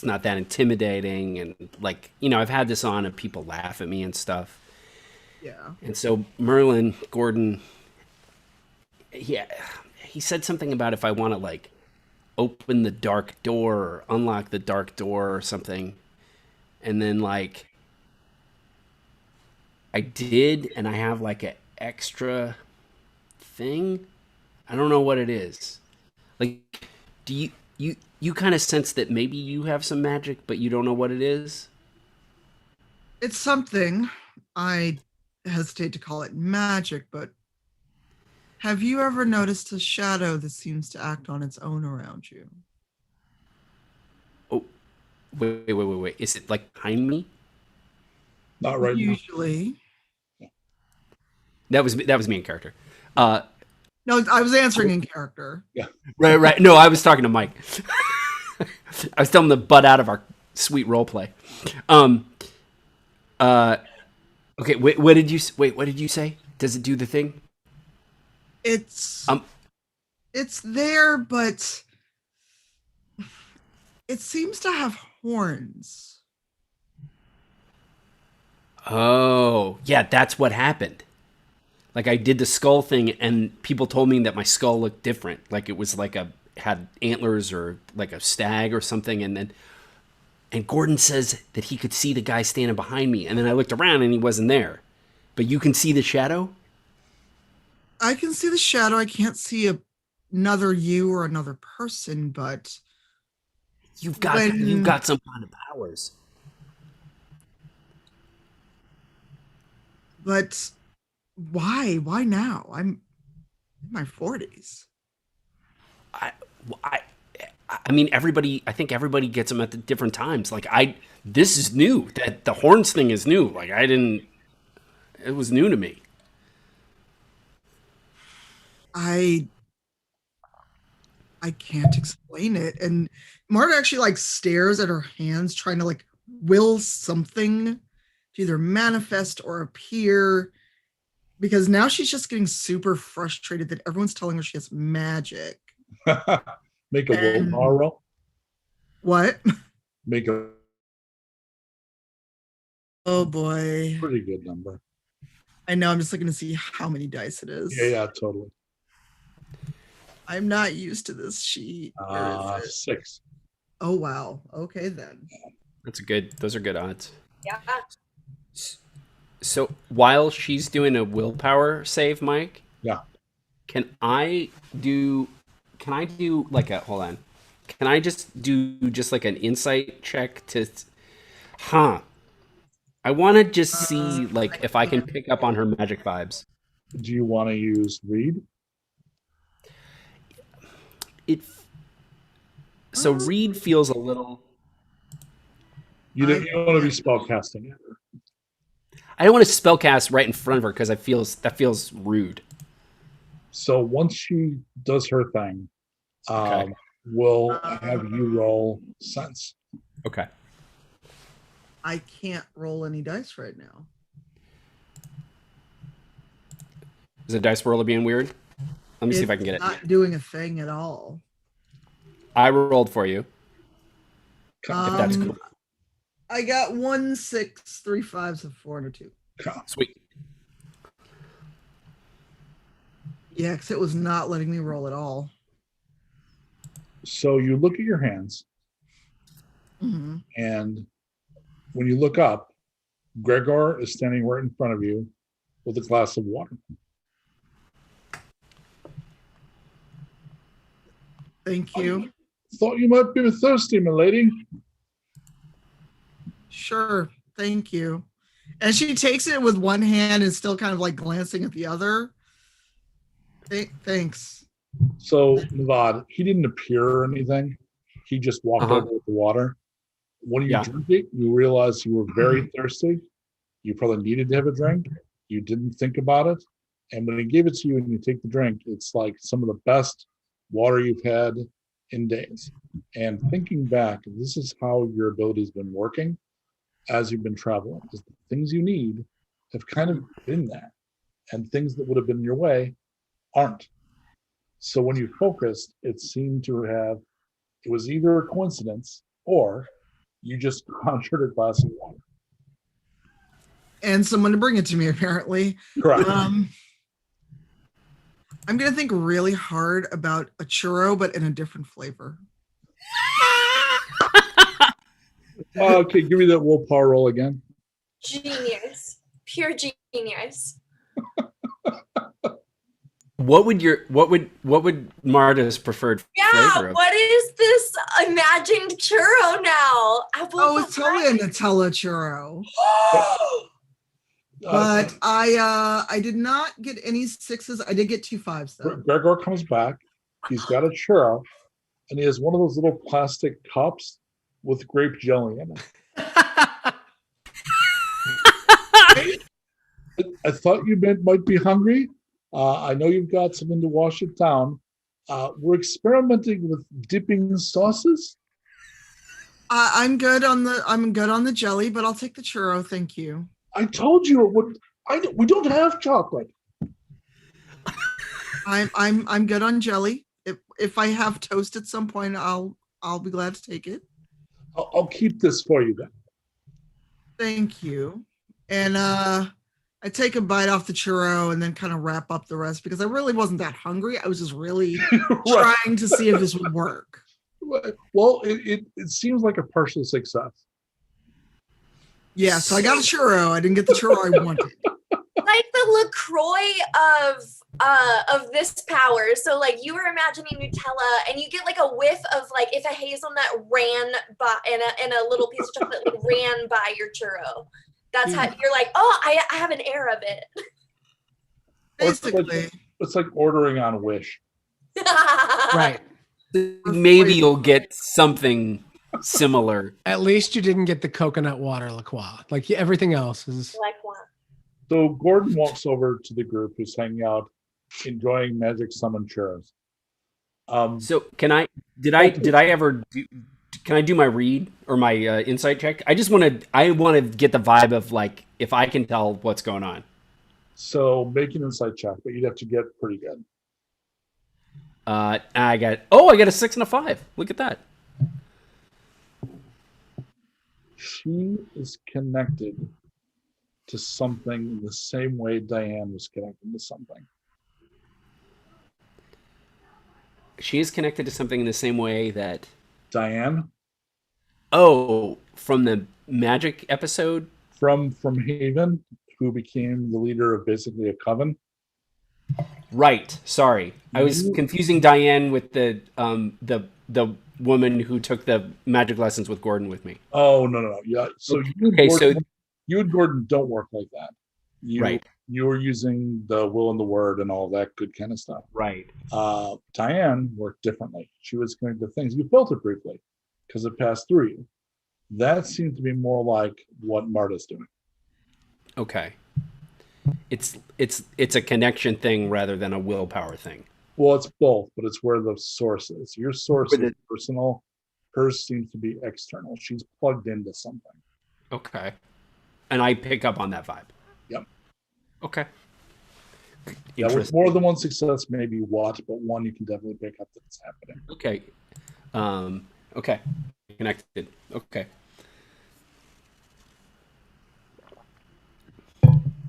that intimidating, and like, you know, I've had this on and people laugh at me and stuff. Yeah. And so Merlin Gordon, he said something about if I want to like open the dark door or unlock the dark door or something, and then like I did, and I have like an extra thing. I don't know what it is. Like, do you kind of sense that maybe you have some magic, but you don't know what it is? It's something. I hesitate to call it magic, but have you ever noticed a shadow that seems to act on its own around you? Oh, wait. Is it like behind me? Not right Usually. now. That was me in character. No, I was answering in character. Yeah. Right. No, I was talking to Mike. I was telling him the butt out of our sweet role play. Okay. What did you say? Does it do the thing? It's there, but it seems to have horns. Oh, yeah, that's what happened. Like I did the skull thing and people told me that my skull looked different. Like it was like had antlers or like a stag or something. And Gordon says that he could see the guy standing behind me. And then I looked around and he wasn't there. But you can see the shadow? I can see the shadow. I can't see another you or another person, but You've got some kind of powers. But why? Why now? I'm in my 40s. I mean, I think everybody gets them at the different times. Like this is new. That the horns thing is new. Like it was new to me. I can't explain it. And Marta actually like stares at her hands, trying to like will something to either manifest or appear, because now she's just getting super frustrated that everyone's telling her she has magic. Make a willpower roll. What? Make a Oh boy. pretty good number. I know, I'm just looking to see how many dice it is. Yeah, totally. I'm not used to this sheet. Where is it? 6. Oh wow. Okay then. Those are good odds. Yeah. So while she's doing a willpower save, Mike? Yeah. Can I do like a, hold on. Can I just do like an insight check to, I want to just see like if I can pick up on her magic vibes. Do you want to use read? So read feels a little. You don't want to be spellcasting it. I don't want to spellcast right in front of her because that feels rude. So once she does her thing, Okay. we'll have you roll sense. Okay. I can't roll any dice right now. Is the dice roll being weird? Let me see if I can get it. Not doing a thing at all. I rolled for you. If that's cool. I got 1, 6, 3 5s, and 4 and a 2. Sweet. Yeah, because it was not letting me roll at all. So you look at your hands, and when you look up, Gregor is standing right in front of you with a glass of water. Thank you. Thought you might be thirsty, my lady. Sure. Thank you. And she takes it with one hand and still kind of like glancing at the other. Thanks. So, Navad, he didn't appear or anything. He just walked over with the water. When you drink it, you realize you were very thirsty. You probably needed to have a drink. You didn't think about it. And when he gave it to you and you take the drink, it's like some of the best water you've had in days. And thinking back, this is how your ability has been working as you've been traveling, because the things you need have kind of been there, and things that would have been in your way aren't. So when you focused, it seemed to have, it was either a coincidence or you just conjured a glass of water. And someone to bring it to me, apparently. Correct. I'm going to think really hard about a churro, but in a different flavor. Okay, give me that willpower roll again. Genius. Pure genius. What would Marta's preferred flavor of? What is this imagined churro now? It's totally a Nutella churro. But I did not get any 6s. I did get 2 5s though. Gregor comes back. He's got a churro, and he has one of those little plastic cups with grape jelly in it. I thought you might be hungry. I know you've got something to wash it down. We're experimenting with dipping sauces. I'm good on the jelly, but I'll take the churro. Thank you. I told you it would. We don't have chocolate. I'm good on jelly. If I have toast at some point, I'll be glad to take it. I'll keep this for you then. Thank you. And I take a bite off the churro and then kind of wrap up the rest because I really wasn't that hungry. I was just really trying to see if this would work. Well, it seems like a partial success. Yeah, so I got a churro. I didn't get the churro I wanted. Like the LaCroix of this power. So like you were imagining Nutella, and you get like a whiff of like if a hazelnut ran by and a little piece of chocolate like ran by your churro. That's how you're like, oh, I have an air of it. Basically, it's like ordering on Wish. Right. Maybe you'll get something similar. At least you didn't get the coconut water LaCroix. Like everything else is. Like what? So Gordon walks over to the group who's hanging out, enjoying magic summon churros. So can I do my read or my insight check? I want to get the vibe of like if I can tell what's going on. So make an insight check, but you'd have to get pretty good. I got a 6 and a 5. Look at that. She is connected to something the same way Diane was connected to something. She is connected to something in the same way that Diane? Oh, from the magic episode? From Haven, who became the leader of basically a coven. Right. Sorry. I was confusing Diane with the woman who took the magic lessons with Gordon with me. Oh, no. Yeah. So you and Gordon don't work like that. Right. You were using the will and the word and all that good kind of stuff. Right. Diane worked differently. She was connected to things. You felt it briefly because it passed through you. That seems to be more like what Mharta's doing. Okay. It's a connection thing rather than a willpower thing. Well, it's both, but it's where the source is. Your source is personal. Hers seems to be external. She's plugged into something. Okay. And I pick up on that vibe. Yep. Okay. Yeah, with more than one success, maybe what, but one you can definitely pick up that it's happening. Okay. Okay. Connected. Okay.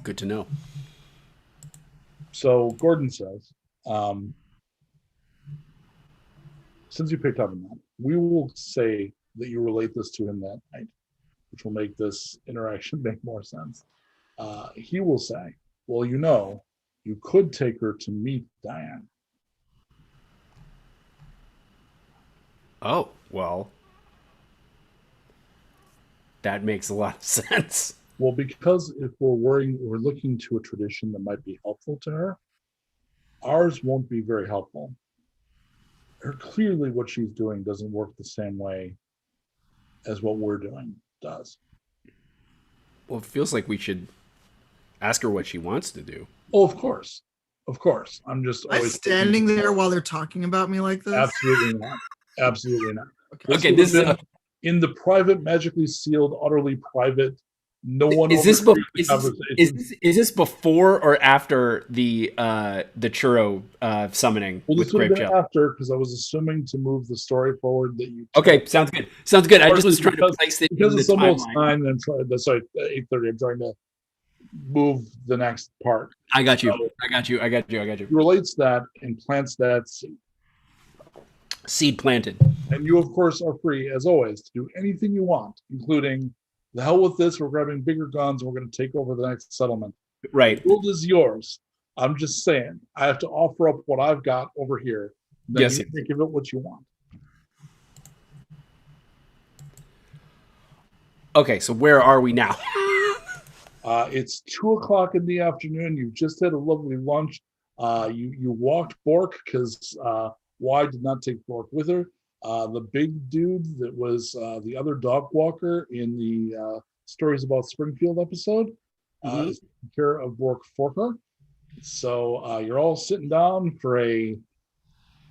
Good to know. So Gordon says, since you picked up on that, we will say that you relate this to him that night, which will make this interaction make more sense. He will say, well, you could take her to meet Diane. Oh, well, that makes a lot of sense. Well, because if we're looking to a tradition that might be helpful to her, ours won't be very helpful. Clearly what she's doing doesn't work the same way as what we're doing does. Well, it feels like we should ask her what she wants to do. Oh, of course. I'm just always standing there while they're talking about me like this. Absolutely not. Okay, this is in the private, magically sealed, utterly private. No one is this before or after the churro summoning with grape gel? After, because I was assuming to move the story forward that you. Okay, sounds good. I just was trying to place it because in it's the almost timeline. 9. And 8:30. I'm trying to move the next part. I got you. So, I got you. He relates that and plants that seed. Seed planted. And you, of course, are free, as always, to do anything you want, including the hell with this. We're grabbing bigger guns and we're going to take over the next settlement. Right. The world is yours. I'm just saying, I have to offer up what I've got over here. Then yes. You think of it what you want. Okay, so where are we now? It's 2:00 in the afternoon. You've just had a lovely lunch. You walked Bork because Y did not take Bork with her. The big dude that was the other dog walker in the Stories About Springfield episode is taking care of Bork for her. So you're all sitting down for a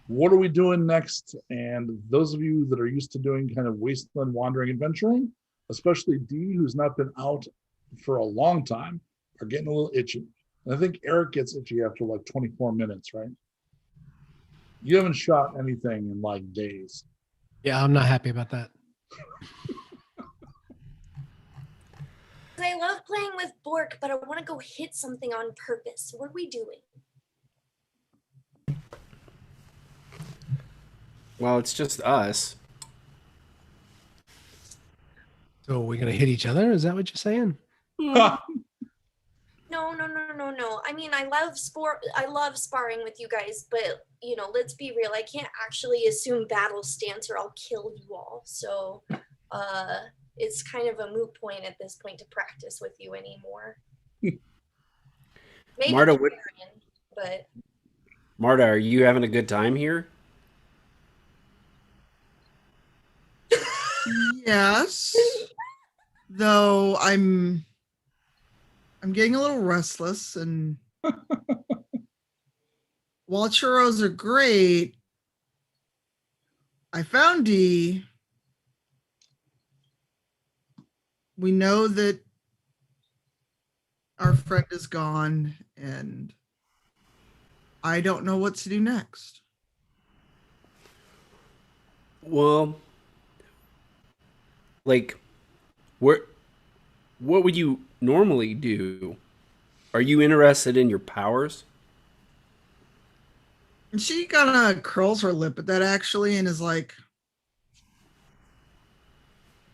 what are we doing next? And those of you that are used to doing kind of wasteland wandering adventuring, especially Dee, who's not been out for a long time, are getting a little itchy. And I think Erik gets itchy after like 24 minutes, right? You haven't shot anything in like days. Yeah, I'm not happy about that. I love playing with Bork, but I want to go hit something on purpose. What are we doing? Well, it's just us. So are we going to hit each other? Is that what you're saying? No. I mean, I love sparring with you guys, but let's be real. I can't actually assume battle stance or I'll kill you all. So, it's kind of a moot point at this point to practice with you anymore. Maybe Marta, but Marta, are you having a good time here? Yes. Though I'm getting a little restless, and while churros are great, I found D. We know that our friend is gone, and I don't know what to do next. Well, like, what would you normally do? Are you interested in your powers? And she kind of curls her lip at that actually and is like,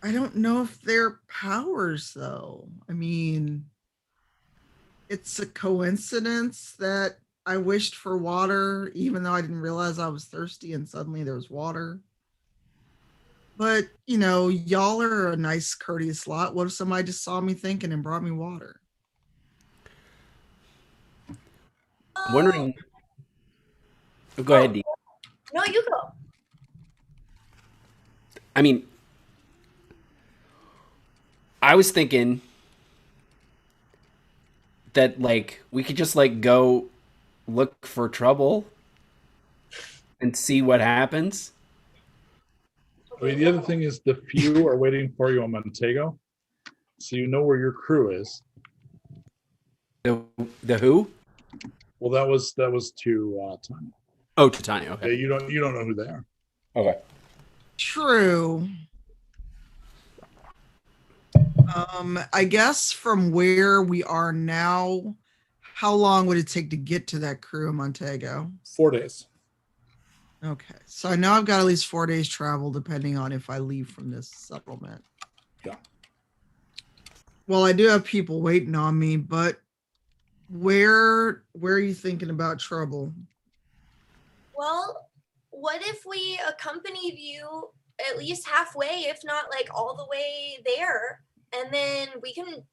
I don't know if they're powers though. I mean, it's a coincidence that I wished for water, even though I didn't realize I was thirsty and suddenly there was water. But, y'all are a nice, courteous lot. What if somebody just saw me thinking and brought me water? Wondering. Oh, go ahead, Dee. No, you go. I mean, I was thinking that, like, we could just, like, go look for trouble and see what happens. I mean, the other thing is the few are waiting for you on Montego, so you know where your crew is. The who? Well, that was to Tanya. Oh, to Tanya. Okay. Yeah, you don't know who they are. Okay. True. I guess from where we are now, how long would it take to get to that crew in Montego? 4 days. Okay, so I know I've got at least 4 days travel, depending on if I leave from this settlement. Yeah. Well, I do have people waiting on me, but where are you thinking about trouble? Well, what if we accompanied you at least halfway, if not like all the way there, and then we can,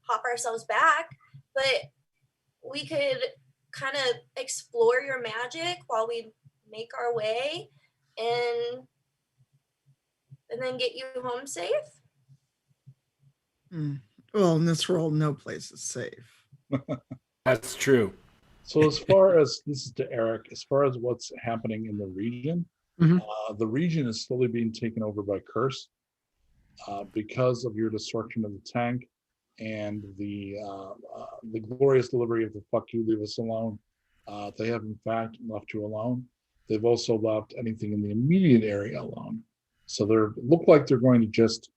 hop ourselves back, but we could kind of explore your magic while we make our way and then get you home safe. Well, in this world, no place is safe. That's true. So as far as, this is to Erik, as far as what's happening in the region, the region is slowly being taken over by curse because of your destruction of the tank and the glorious delivery of the fuck you, leave us alone. They have in fact left you alone. They've also left anything in the immediate area alone. So look like they're going to just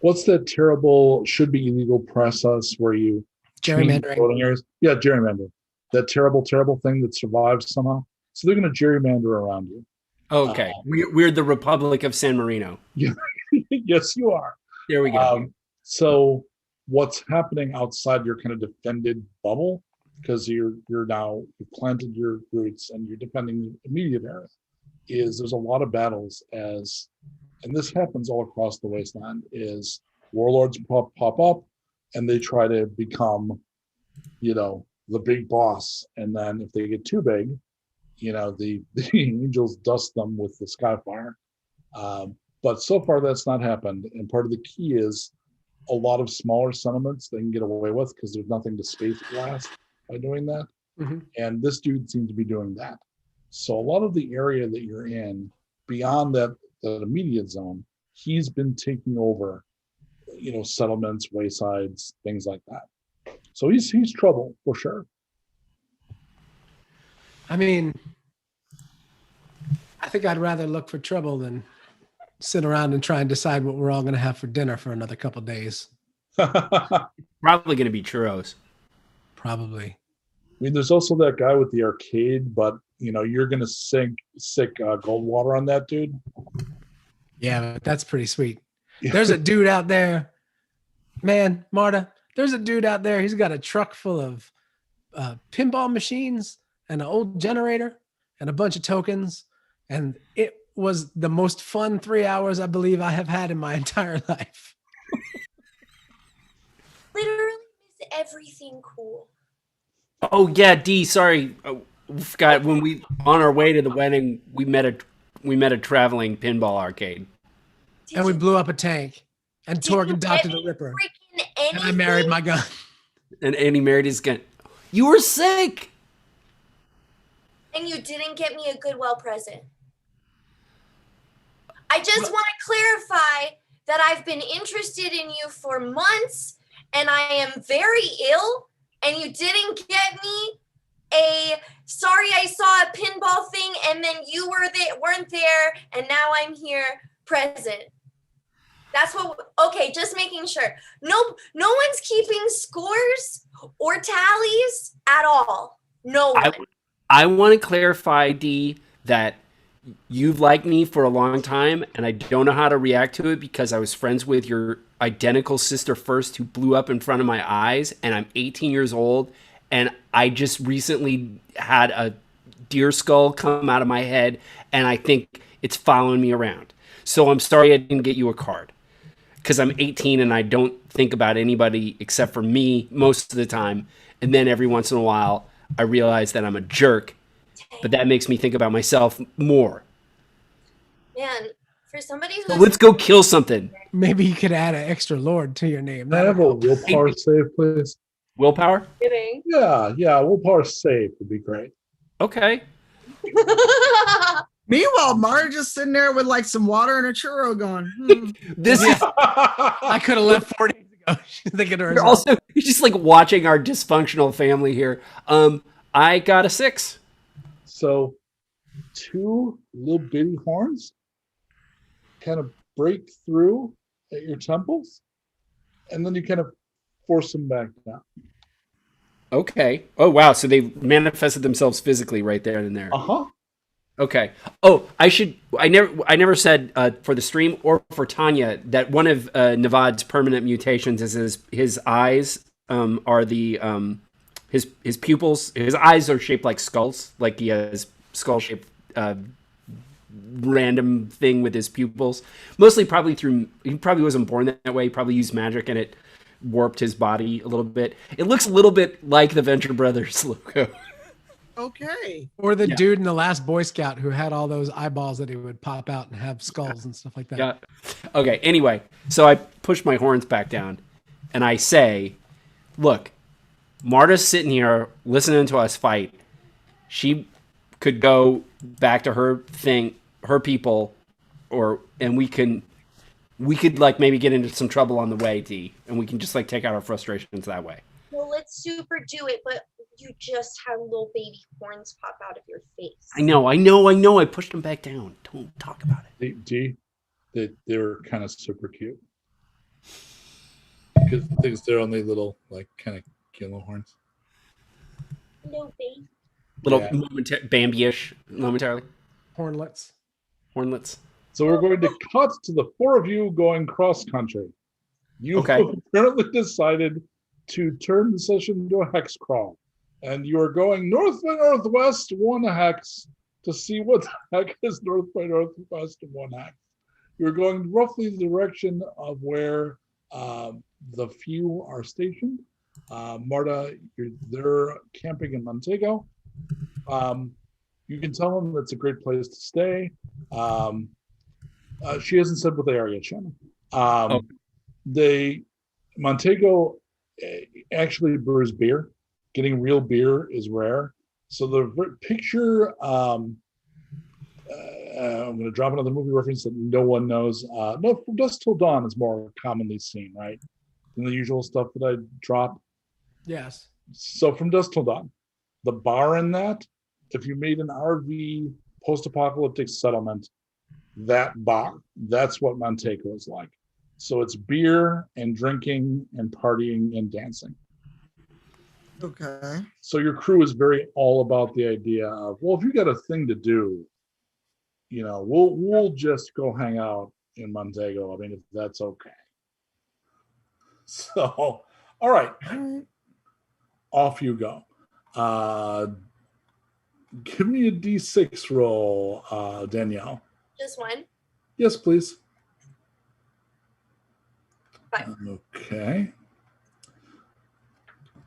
what's that terrible should be illegal process where you Gerrymandering. voting areas? Yeah, gerrymandering. That terrible thing that survives somehow. So they're going to gerrymander around you. Okay. We're the Republic of San Marino. Yes, you are. There we go. So what's happening outside your kind of defended bubble, because you've planted your roots and you're defending the immediate area, is there's a lot of battles and this happens all across the wasteland, is warlords pop up and they try to become, the big boss. And then if they get too big, the angels dust them with the skyfire. But so far that's not happened. And part of the key is a lot of smaller settlements they can get away with because there's nothing to space blast by doing that. And this dude seems to be doing that. So a lot of the area that you're in, beyond that immediate zone, he's been taking over, settlements, waysides, things like that. So he's trouble for sure. I mean, I think I'd rather look for trouble than sit around and try and decide what we're all going to have for dinner for another couple days. Probably going to be churros. Probably. I mean, there's also that guy with the arcade, but you're going to sick gold water on that dude. Yeah, but that's pretty sweet. There's a dude out there Man, Marta, there's a dude out there. He's got a truck full of pinball machines and an old generator and a bunch of tokens. And it was the most fun 3 hours I believe I have had in my entire life. Literally miss everything cool. Oh yeah, D. Sorry, we forgot when we on our way to the wedding. We met a traveling pinball arcade. And we blew up a tank. And Did Torg you adopted get a Ripper. freaking And I married anything? my gun. And he married his gun. You were sick. And you didn't get me a Goodwill present. I just want to clarify that I've been interested in you for months and I am very ill and you didn't get me a sorry I saw a pinball thing and then you weren't there and now I'm here present. That's what, okay, just making sure. No one's keeping scores or tallies at all. No one. I want to clarify, D, that you've liked me for a long time, and I don't know how to react to it because I was friends with your identical sister first who blew up in front of my eyes, and I'm 18 years old, and I just recently had a deer skull come out of my head, and I think it's following me around. So I'm sorry I didn't get you a card because I'm 18 and I don't think about anybody except for me most of the time, and then every once in a while I realize that I'm a jerk, but that makes me think about myself more. Man, for somebody So who's let's go kill something. Maybe you could add an extra lord to your name. Can I have a willpower save, please? Willpower? kidding. Yeah, willpower save would be great. Okay. Meanwhile, Marta just sitting there with like some water and a churro going, This is I could have left 4 days ago. She's thinking to you're herself. also you're just like watching our dysfunctional family here. I got a 6. So, 2 little bitty horns kind of break through at your temples, and then you kind of force them back down. Okay. Oh wow, so they manifested themselves physically right there and there. Uh-huh. Okay. Oh, I never said for the stream or for Tanya that one of Navad's permanent mutations is his eyes are the his pupils. His eyes are shaped like skulls, like he has skull shaped random thing with his pupils. Mostly probably he probably wasn't born that way. He probably used magic and it warped his body a little bit. It looks a little bit like the Venture Brothers logo. okay. Or the dude in the last Boy Scout who had all those eyeballs that he would pop out and have skulls and stuff like that. Yeah. Okay. Anyway, so I push my horns back down, and I say, "Look, Marta's sitting here listening to us fight. She could go back to her thing, her people, and we could like maybe get into some trouble on the way, D, and we can just like take out our frustrations that way." Well, let's super do it, but you just had little baby horns pop out of your face. I know. I pushed them back down. Don't talk about it. They were kind of super cute because they're only little, like, kind of cute little horns. No baby. Little Yeah. Bambi-ish momentarily. Hornlets. Hornlets. So we're going to cut to the 4 of you going cross country. You Okay. have apparently decided to turn the session into a hex crawl, and you are going north by northwest 1 hex to see what the heck is north by northwest of 1 hex. You're going roughly the direction of where the few are stationed. Marta, they're camping in Montego. You can tell them that's a great place to stay. She hasn't said what they are yet, Shannon. Montego actually brews beer. Getting real beer is rare. So the picture, I'm going to drop another movie reference that no one knows. No, From Dusk Till Dawn is more commonly seen, right? Than the usual stuff that I drop. Yes. So From Dusk Till Dawn, the bar in that, if you made an RV post-apocalyptic settlement, that bar, that's what Montego is like. So it's beer and drinking and partying and dancing. Okay. So your crew is very all about the idea of, well, if you got a thing to do, we'll just go hang out in Montego. I mean, if that's okay. So, all right. Off you go. Give me a D6 roll, Danielle. Just one. Yes, please. 5. Okay.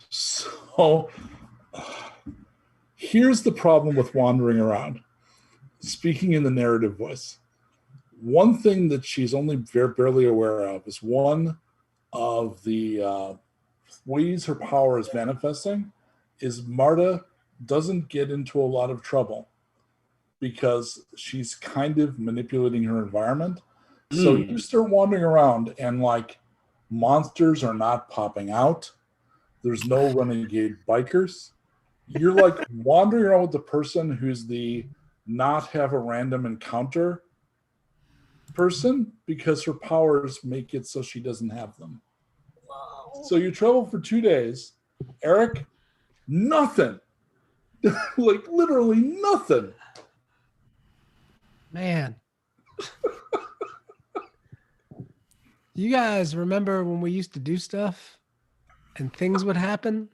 So, here's the problem with wandering around. Speaking in the narrative voice. One thing that she's only barely aware of is one of the ways her power is manifesting is Mharta doesn't get into a lot of trouble because she's kind of manipulating her environment. So you start wandering around and like monsters are not popping out. There's no renegade bikers. You're like wandering around with the person who's the not have a random encounter person because her powers make it so she doesn't have them. Whoa. So you travel for 2 days. Erik, nothing. Like literally nothing. Man. You guys remember when we used to do stuff and things would happen?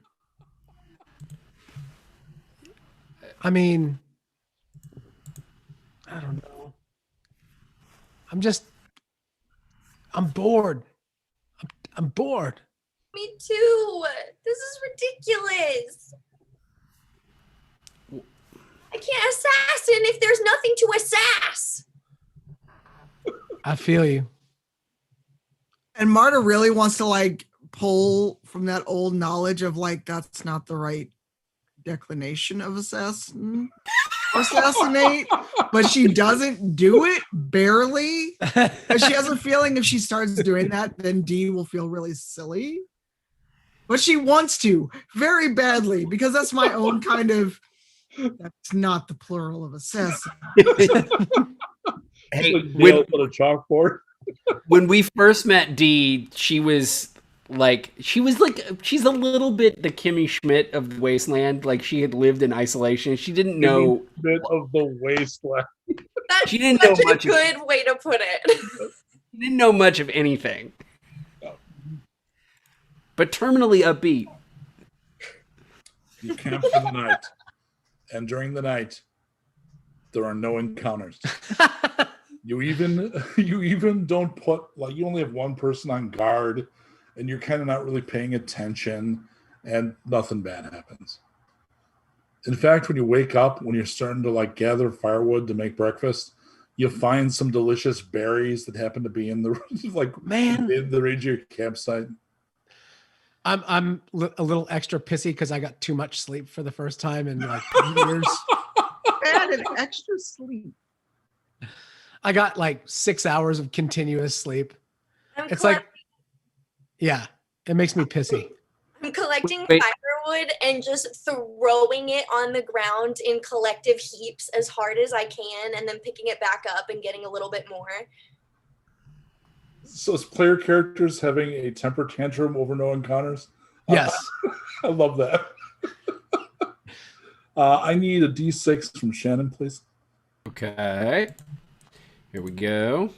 I mean, I don't know. I'm bored. I'm bored. Me too. This is ridiculous. I can't assassin if there's nothing to assass. I feel you. And Mharta really wants to like pull from that old knowledge of like that's not the right declination of assassinate, but she doesn't do it barely. But she has a feeling if she starts doing that, then Dee will feel really silly. But she wants to very badly because that's my own kind of. That's not the plural of assassin. Hey, Nails on a chalkboard. when we first met Dee, she's a little bit the Kimmy Schmidt of the Wasteland. Like she had lived in isolation. She didn't know Bit of the wasteland. That's She didn't know such a much of- good way to put it. she didn't know much of anything. No. But terminally upbeat. You camp for the night, and during the night, there are no encounters. You even don't put like you only have one person on guard, and you're kind of not really paying attention, and nothing bad happens. In fact, when you wake up, when you're starting to like gather firewood to make breakfast, you find some delicious berries that happen to be in the like Man. in the range of your campsite. I'm a little extra pissy because I got too much sleep for the first time in like years. Added extra sleep. I got like 6 hours of continuous sleep. It's collect- like, yeah, it makes me pissy. I'm collecting Wait. firewood and just throwing it on the ground in collective heaps as hard as I can, and then picking it back up and getting a little bit more. So as player characters having a temper tantrum over no encounters? Yes. I love that. I need a D6 from Shannon, please. Okay. Here we go.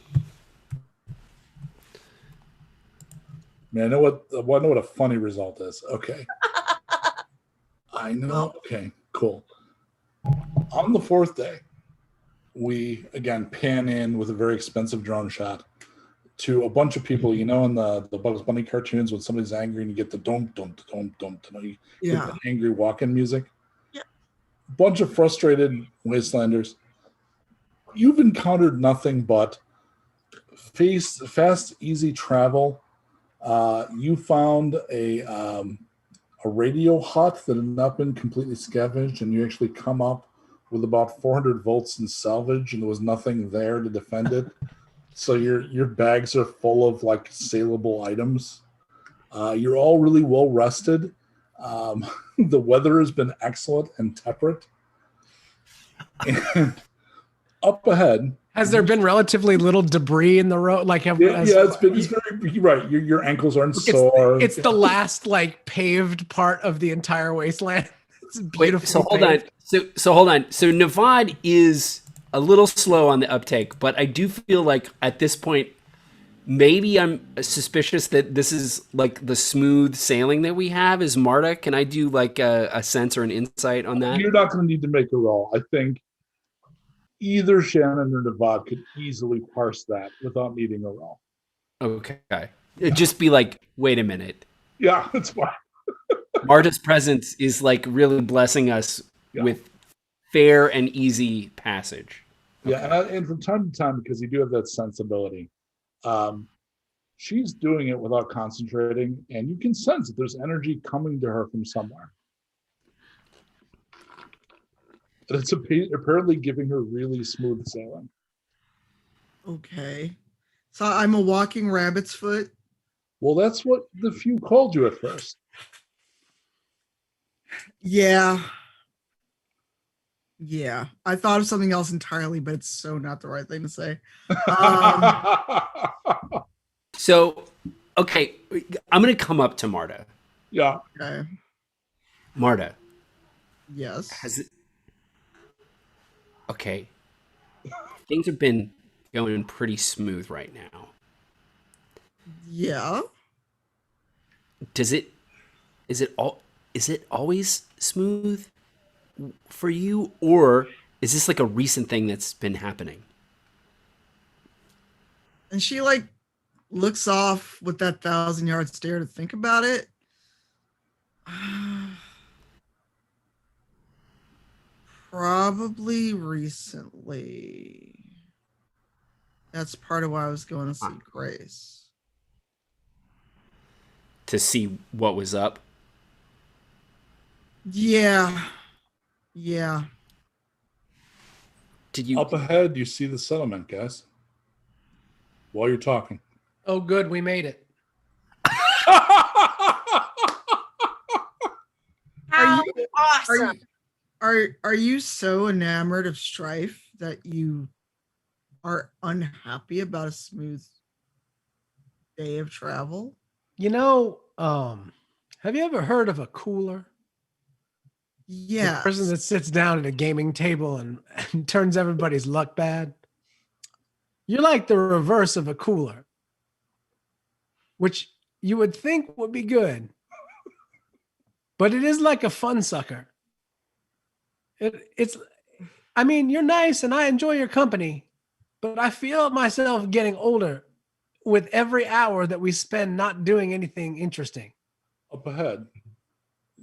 Man, I know what a funny result is. Okay. I know. Okay, cool. On the fourth day, we again pan in with a very expensive drone shot to a bunch of people. You know, in the Bugs Bunny cartoons, when somebody's angry and you get the don't, you get the angry walk-in music. Yeah. Bunch of frustrated wastelanders. You've encountered nothing but fast, easy travel. You found a radio hut that had not been completely scavenged, and you actually come up with about 400 volts in salvage, and there was nothing there to defend it. So your bags are full of like saleable items. You're all really well rested. The weather has been excellent and temperate. And up ahead, Has there been relatively little debris in the road? Like, it's very right. Your ankles aren't sore. It's the last like paved part of the entire wasteland. It's Wait, beautiful. so hold on. So hold on. So Navad is a little slow on the uptake, but I do feel like at this point maybe I'm suspicious that this is like the smooth sailing that we have. Is Mharta? Can I do like a sense or an insight on that? You're not going to need to make a roll. I think either Shannon or Navad could easily parse that without needing a roll. Okay. It'd just be like, wait a minute. Yeah, that's fine. Mharta's presence is like really blessing us with fair and easy passage. Yeah, and from time to time, because you do have that sensibility, she's doing it without concentrating, and you can sense that there's energy coming to her from somewhere. And it's apparently giving her really smooth sailing. Okay. So I'm a walking rabbit's foot. Well, that's what the few called you at first. Yeah. Yeah. I thought of something else entirely, but it's so not the right thing to say. So, okay, I'm going to come up to Mharta. Yeah. Okay. Mharta. Yes. Okay. Things have been going pretty smooth right now. Yeah. Is it always smooth for you, or is this like a recent thing that's been happening? And she like looks off with that 1,000-yard stare to think about it. Probably recently. That's part of why I was going to see Grace. To see what was up? Yeah. Yeah. Did you... Up ahead, you see the settlement, guys. While you're talking. Oh, good. We made it. How awesome. Are you so enamored of strife that you are unhappy about a smooth day of travel? You know, have you ever heard of a cooler? Yeah. The person that sits down at a gaming table and turns everybody's luck bad. You're like the reverse of a cooler, which you would think would be good, but it is like a fun sucker. I mean, you're nice and I enjoy your company, but I feel myself getting older with every hour that we spend not doing anything interesting. Up ahead,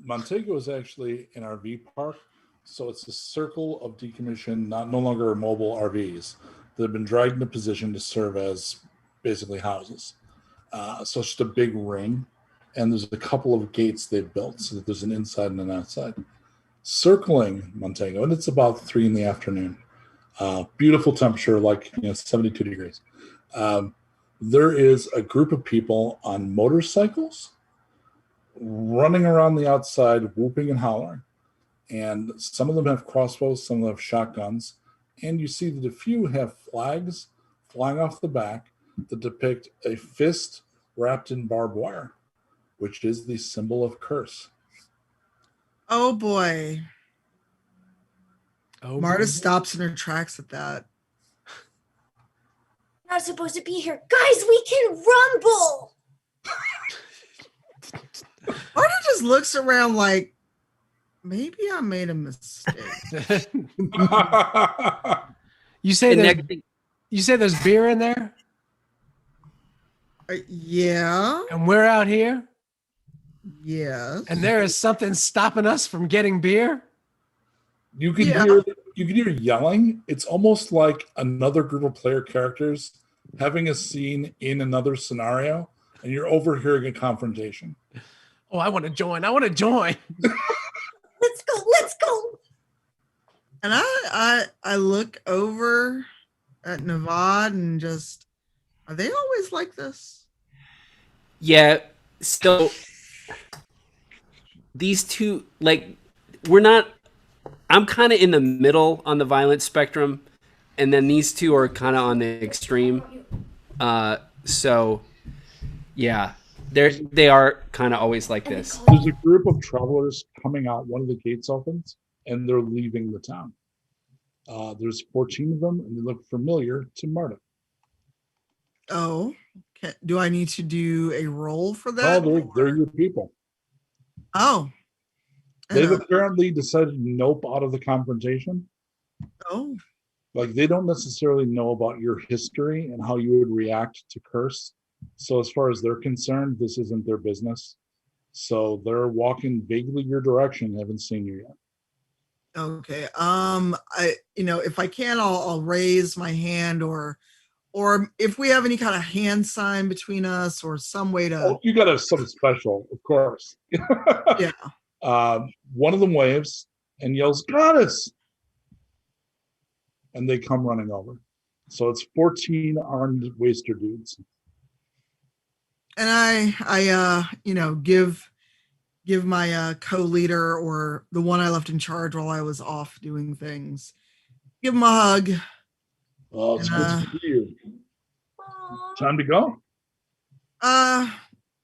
Montego is actually an RV park, so it's a circle of decommissioned, no longer mobile RVs that have been dragged into position to serve as basically houses. So it's just a big ring, and there's a couple of gates they've built so that there's an inside and an outside. Circling Montego, and it's about 3 p.m. Beautiful temperature, like 72 degrees. There is a group of people on motorcycles running around the outside, whooping and hollering. And some of them have crossbows, some of them have shotguns. And you see that a few have flags flying off the back that depict a fist wrapped in barbed wire, which is the symbol of curse. Oh boy. Oh, Mharta boy. stops in her tracks at that. Not supposed to be here. Guys, we can rumble. Mharta just looks around like, maybe I made a mistake. You say there's beer in there? Yeah. And we're out here? Yes. And there is something stopping us from getting beer? You can hear yelling. It's almost like another group of player characters having a scene in another scenario, and you're overhearing a confrontation. Oh, I want to join. Let's go. And I look over at Navad and just, are they always like this? Yeah, so these two, like, I'm kind of in the middle on the violence spectrum, and then these two are kind of on the extreme. So, yeah, they are kind of always like this. There's a group of travelers coming out. One of the gates opens, and they're leaving the town. There's 14 of them, and they look familiar to Mharta. Oh, Do I need to do a roll for No, that? they're your people. Oh. They've And, apparently decided to nope out of the confrontation. oh. Like they don't necessarily know about your history and how you would react to curse. So as far as they're concerned, this isn't their business. So they're walking vaguely your direction, haven't seen you yet. Okay. If I can, I'll raise my hand, or if we have any kind of hand sign between us, or some way to. Oh, you got to have something special, of course. Yeah. One of them waves and yells, "Goddess!" And they come running over. So it's 14 armed waster dudes. And I give my co-leader, or the one I left in charge while I was off doing things, give him a hug. Oh, it's good to see you. Time to go?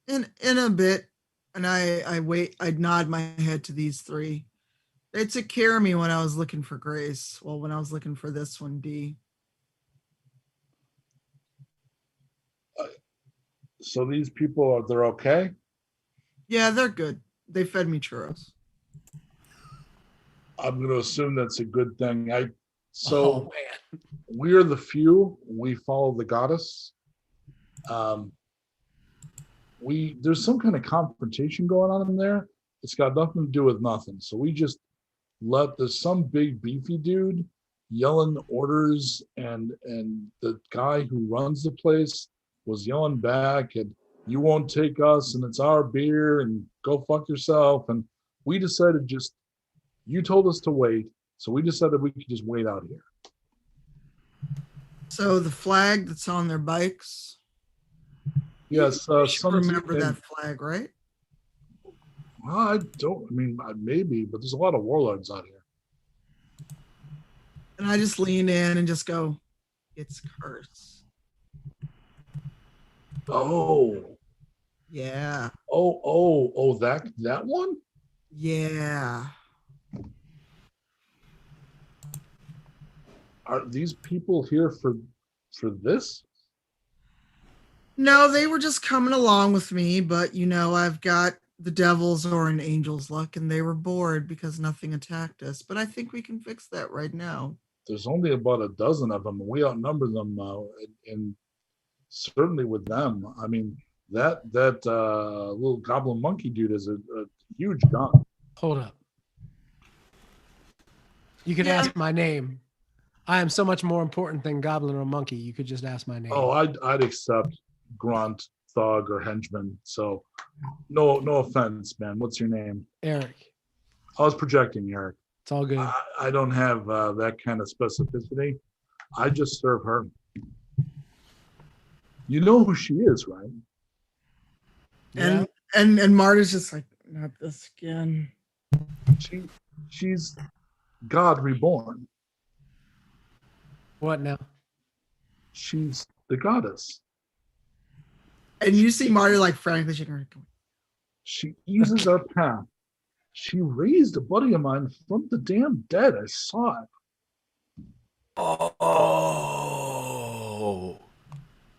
In a bit. And I wait, I nod my head to these three. They took care of me when I was looking for Grace. Well, when I was looking for this one, D. So these people, they're okay? Yeah, they're good. They fed me churros. I'm going to assume that's a good thing. Oh, man. We're the few. We follow the goddess. There's some kind of confrontation going on in there. It's got nothing to do with nothing. So we just there's some big beefy dude yelling orders, and the guy who runs the place was yelling back, and you won't take us, and it's our beer, and go fuck yourself. And we decided you told us to wait, so we decided we could just wait out here. So the flag that's on their bikes. Yes, you should remember that flag, right? Well, maybe, but there's a lot of warlords out here. And I just lean in and just go, "It's curse." Oh. Yeah. Oh, that one? Yeah. Are these people here for this? No, they were just coming along with me, but I've got the devil's or an angel's luck, and they were bored because nothing attacked us. But I think we can fix that right now. There's only about a dozen of them. We outnumber them, and certainly with them. I mean, that little goblin monkey dude is a huge gun. Hold up. You could ask my name. I am so much more important than goblin or monkey. You could just ask my name. Oh, I'd accept grunt, thug, or henchman. So no offense, man. What's your name? Erik. I was projecting, Erik. It's all good. I don't have that kind of specificity. I just serve her. You know who she is, right? And and Marta's just like, "Not this again." She's God reborn. What now? She's the goddess. And you see Marta like frantically shaking her head. She eases our path. She raised a buddy of mine from the damn dead. I saw it. Oh.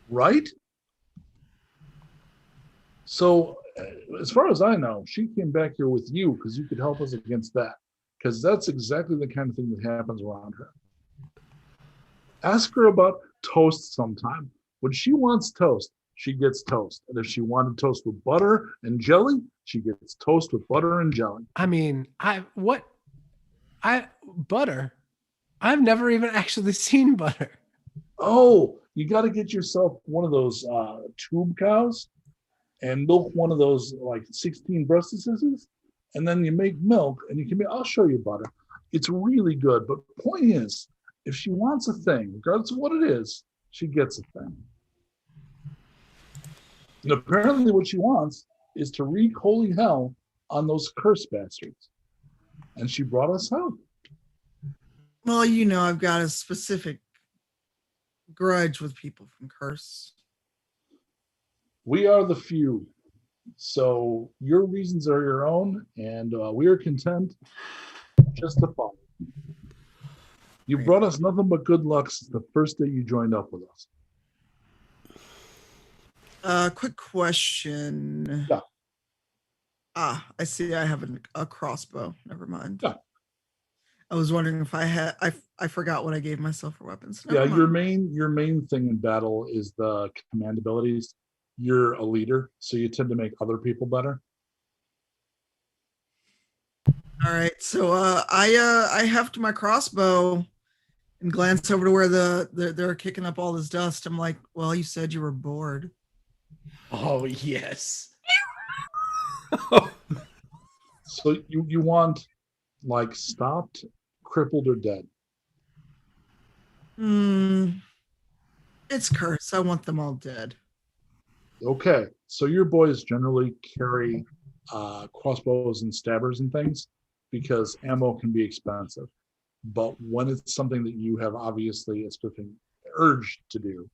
Right? So, as far as I know, she came back here with you because you could help us against that. Because that's exactly the kind of thing that happens around her. Ask her about toast sometime. When she wants toast, she gets toast. And if she wanted toast with butter and jelly, she gets toast with butter and jelly. I mean, butter? I've never even actually seen butter. Oh, you got to get yourself one of those tube cows and milk one of those like 16 breast scissors. And then you make milk and I'll show you butter. It's really good. But point is, if she wants a thing, regardless of what it is, she gets a thing. And apparently what she wants is to wreak holy hell on those curse bastards. And she brought us help. Well, I've got a specific grudge with people from curse. We are the few. So your reasons are your own, and we are content just to follow. You brought us nothing but good luck since the first day you joined up with us. Quick question. Yeah. I see. I have a crossbow. Never mind. Yeah. I was wondering if I had. I forgot what I gave myself for weapons. Never Yeah, mind. your main thing in battle is the command abilities. You're a leader, so you tend to make other people better. All right. So I heft my crossbow and glance over to where they're kicking up all this dust. I'm like, well, you said you were bored. Oh yes. So you want like stopped, crippled, or dead. It's cursed. I want them all dead. Okay, so your boys generally carry crossbows and stabbers and things because ammo can be expensive. But when it's something that you have obviously a specific urge to do,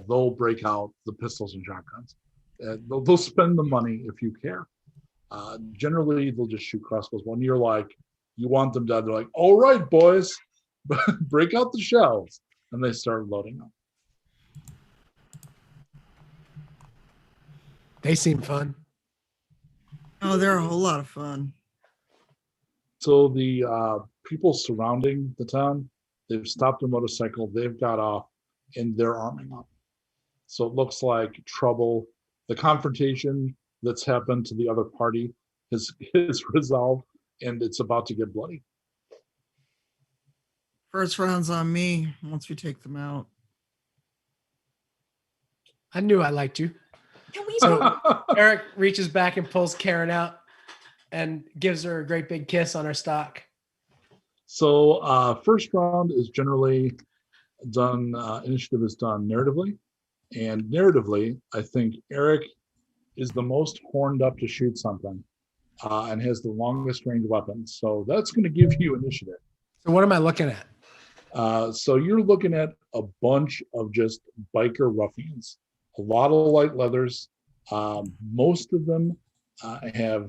they'll break out the pistols and shotguns. They'll spend the money if you care. Generally, they'll just shoot crossbows. When you're like, you want them dead, they're like, all right, boys, break out the shells. And they start loading up. They seem fun. Oh, they're a whole lot of fun. So the people surrounding the town, they've stopped their motorcycle, they've got off, and they're arming up. So it looks like trouble. The confrontation that's happened to the other party is resolved, and it's about to get bloody. First round's on me once we take them out. I knew I liked you. Can we So Erik reaches back and pulls Karen out and gives her a great big kiss on her stock. So first round is generally done, initiative is done narratively. And narratively, I think Erik is the most horned up to shoot something and has the longest range weapons. So that's going to give you initiative. So what am I looking at? So you're looking at a bunch of just biker ruffians, a lot of light leathers. Most of them have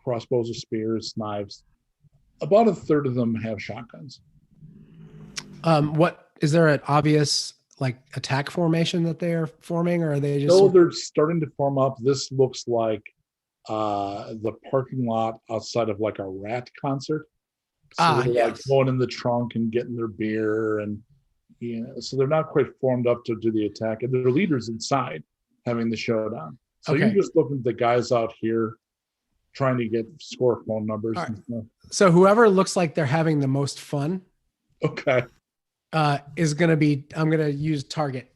crossbows or spears, knives. About a third of them have shotguns. What is there an obvious like attack formation that they're forming, or are they just? No, they're starting to form up. This looks like the parking lot outside of like a Rat concert. So they're like going in the trunk and getting their beer, and so they're not quite formed up to do the attack. And their leaders inside having the showdown. So you're just looking at the guys out here trying to score phone numbers. Right. And stuff. So whoever looks like they're having the most fun, is going to be. I'm going to use target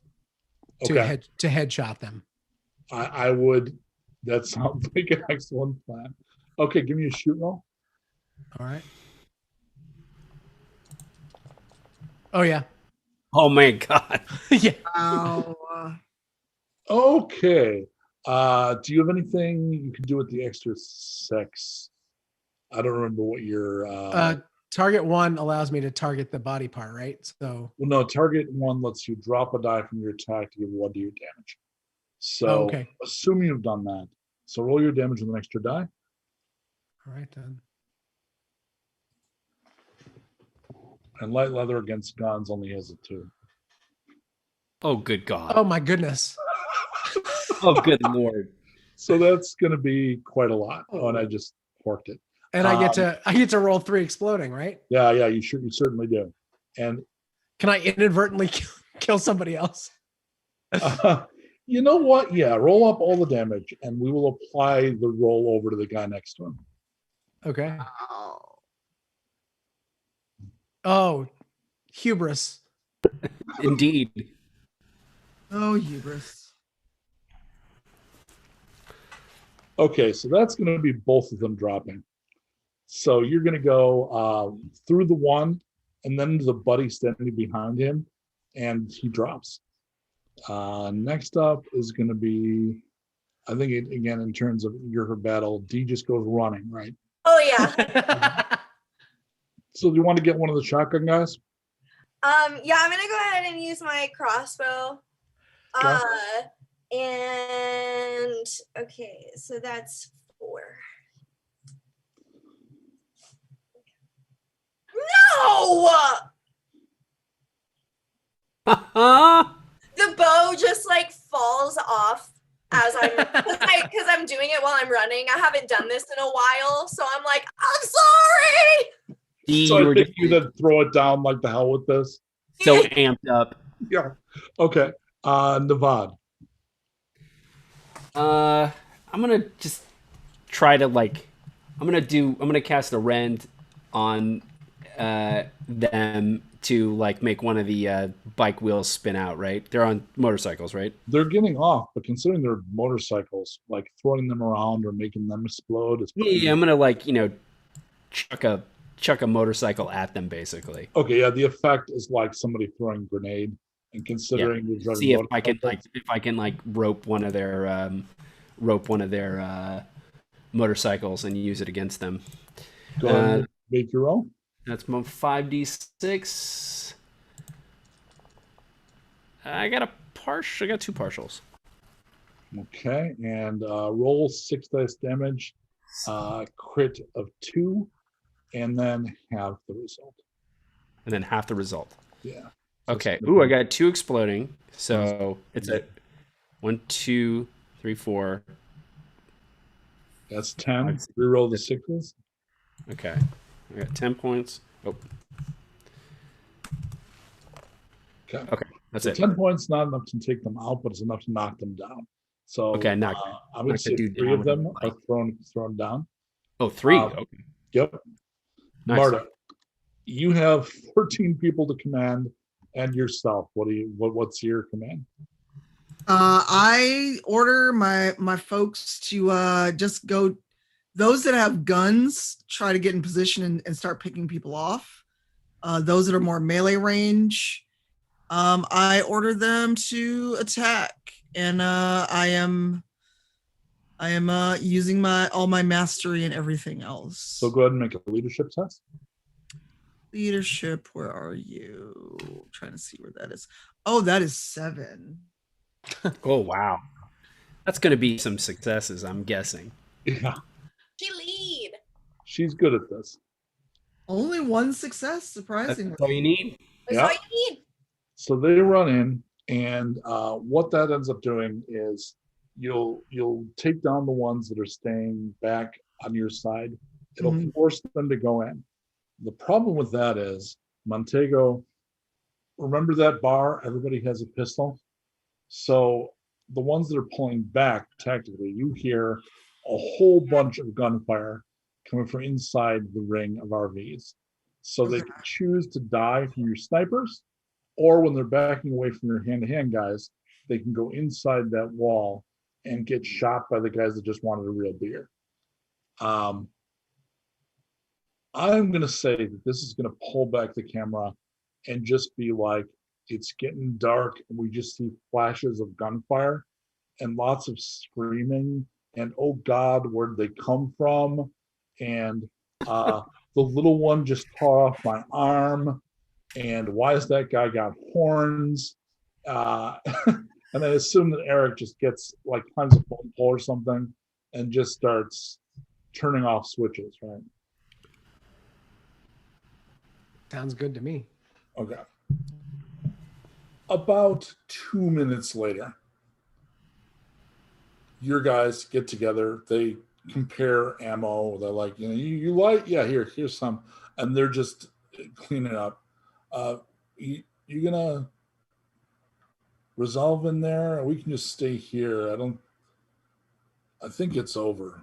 to headshot them. I would. That sounds like an excellent plan. Okay, give me a shoot roll. All right. Oh yeah. Oh my God. Yeah. Ow. Okay. Do you have anything you can do with the extra sex? I don't remember what your target one allows me to target the body part, right? So well, no, target one lets you drop a die from your attack to give 1 to your damage. So assume you've done that. So roll your damage with an extra die. All right then. And light leather against guns only has a 2. Oh, good God. Oh my goodness. Oh, good Lord. So that's going to be quite a lot. Oh, and I just porked it. And I get to roll 3 exploding, right? Yeah, you certainly do. And can I inadvertently kill somebody else? You know what? Yeah, roll up all the damage, and we will apply the roll over to the guy next to him. Okay. Oh, hubris. Indeed. Oh, hubris. Okay, so that's going to be both of them dropping. So you're going to go through the one and then to the buddy standing behind him, and he drops. Next up is going to be, I think, again, in terms of her battle, D just goes running, right? Oh, yeah. So do you want to get one of the shotgun guys? Yeah, I'm going to go ahead and use my crossbow. And okay, so that's 4. No! The bow just like falls off as because I'm doing it while I'm running. I haven't done this in a while, so I'm like, I'm sorry. So I think you then throw it down like the hell with this. So amped up. Yeah. Okay. Navad. I'm gonna just try to I'm gonna cast a rend on them to like make one of the bike wheels spin out, right? They're on motorcycles, right? They're getting off, but considering they're motorcycles, like throwing them around or making them explode is Yeah, I'm gonna chuck a motorcycle at them basically. Okay, yeah, the effect is like somebody throwing a grenade, and considering Yeah. See if I can rope one of their motorcycles and use it against them. Go ahead and make your roll. That's my 5d6. I got two partials. Okay, and roll 6 dice damage, crit of 2, and then half the result. And then half the result. Yeah. Okay. Ooh, I got 2 exploding. So it's a 1, 2, 3, 4. That's 10. Reroll the 6s. Okay. I got 10 points. Oh. Okay. That's it. 10 points, not enough to take them out, but it's enough to knock them down. So okay, I'm going to say 3 of them are thrown down. Oh, 3. Okay. Yep. Nice. Mharta, you have 14 people to command and yourself. What's your command? I order my folks to just go. Those that have guns, try to get in position and start picking people off. Those that are more melee range, I order them to attack, and I am using all my mastery and everything else. So go ahead and make a leadership test. Leadership, where are you? I'm trying to see where that is. Oh, that is 7. Oh wow, that's going to be some successes, I'm guessing. Yeah. She lead. She's good at this. Only 1 success, surprisingly. That's all you need. That's all you need. So they run in, and what that ends up doing is you'll take down the ones that are staying back on your side. It'll force them to go in. The problem with that is, Montego, remember that bar? Everybody has a pistol. So the ones that are pulling back, tactically, you hear a whole bunch of gunfire coming from inside the ring of RVs. So they can choose to die from your snipers, or when they're backing away from your hand-to-hand guys, they can go inside that wall and get shot by the guys that just wanted a real beer. I'm going to say that this is going to pull back the camera and just be like, it's getting dark and we just see flashes of gunfire and lots of screaming and, oh God, where'd they come from? And the little one just tore off my arm. And why has that guy got horns? And I assume that Erik just gets like climbs a phone pole or something and just starts turning off switches, right? Sounds good to me. Okay. About 2 minutes later, your guys get together. They compare ammo. They're like, you like? Yeah, here's some. And they're just cleaning up. You gonna resolve in there? Or we can just stay here. I think it's over.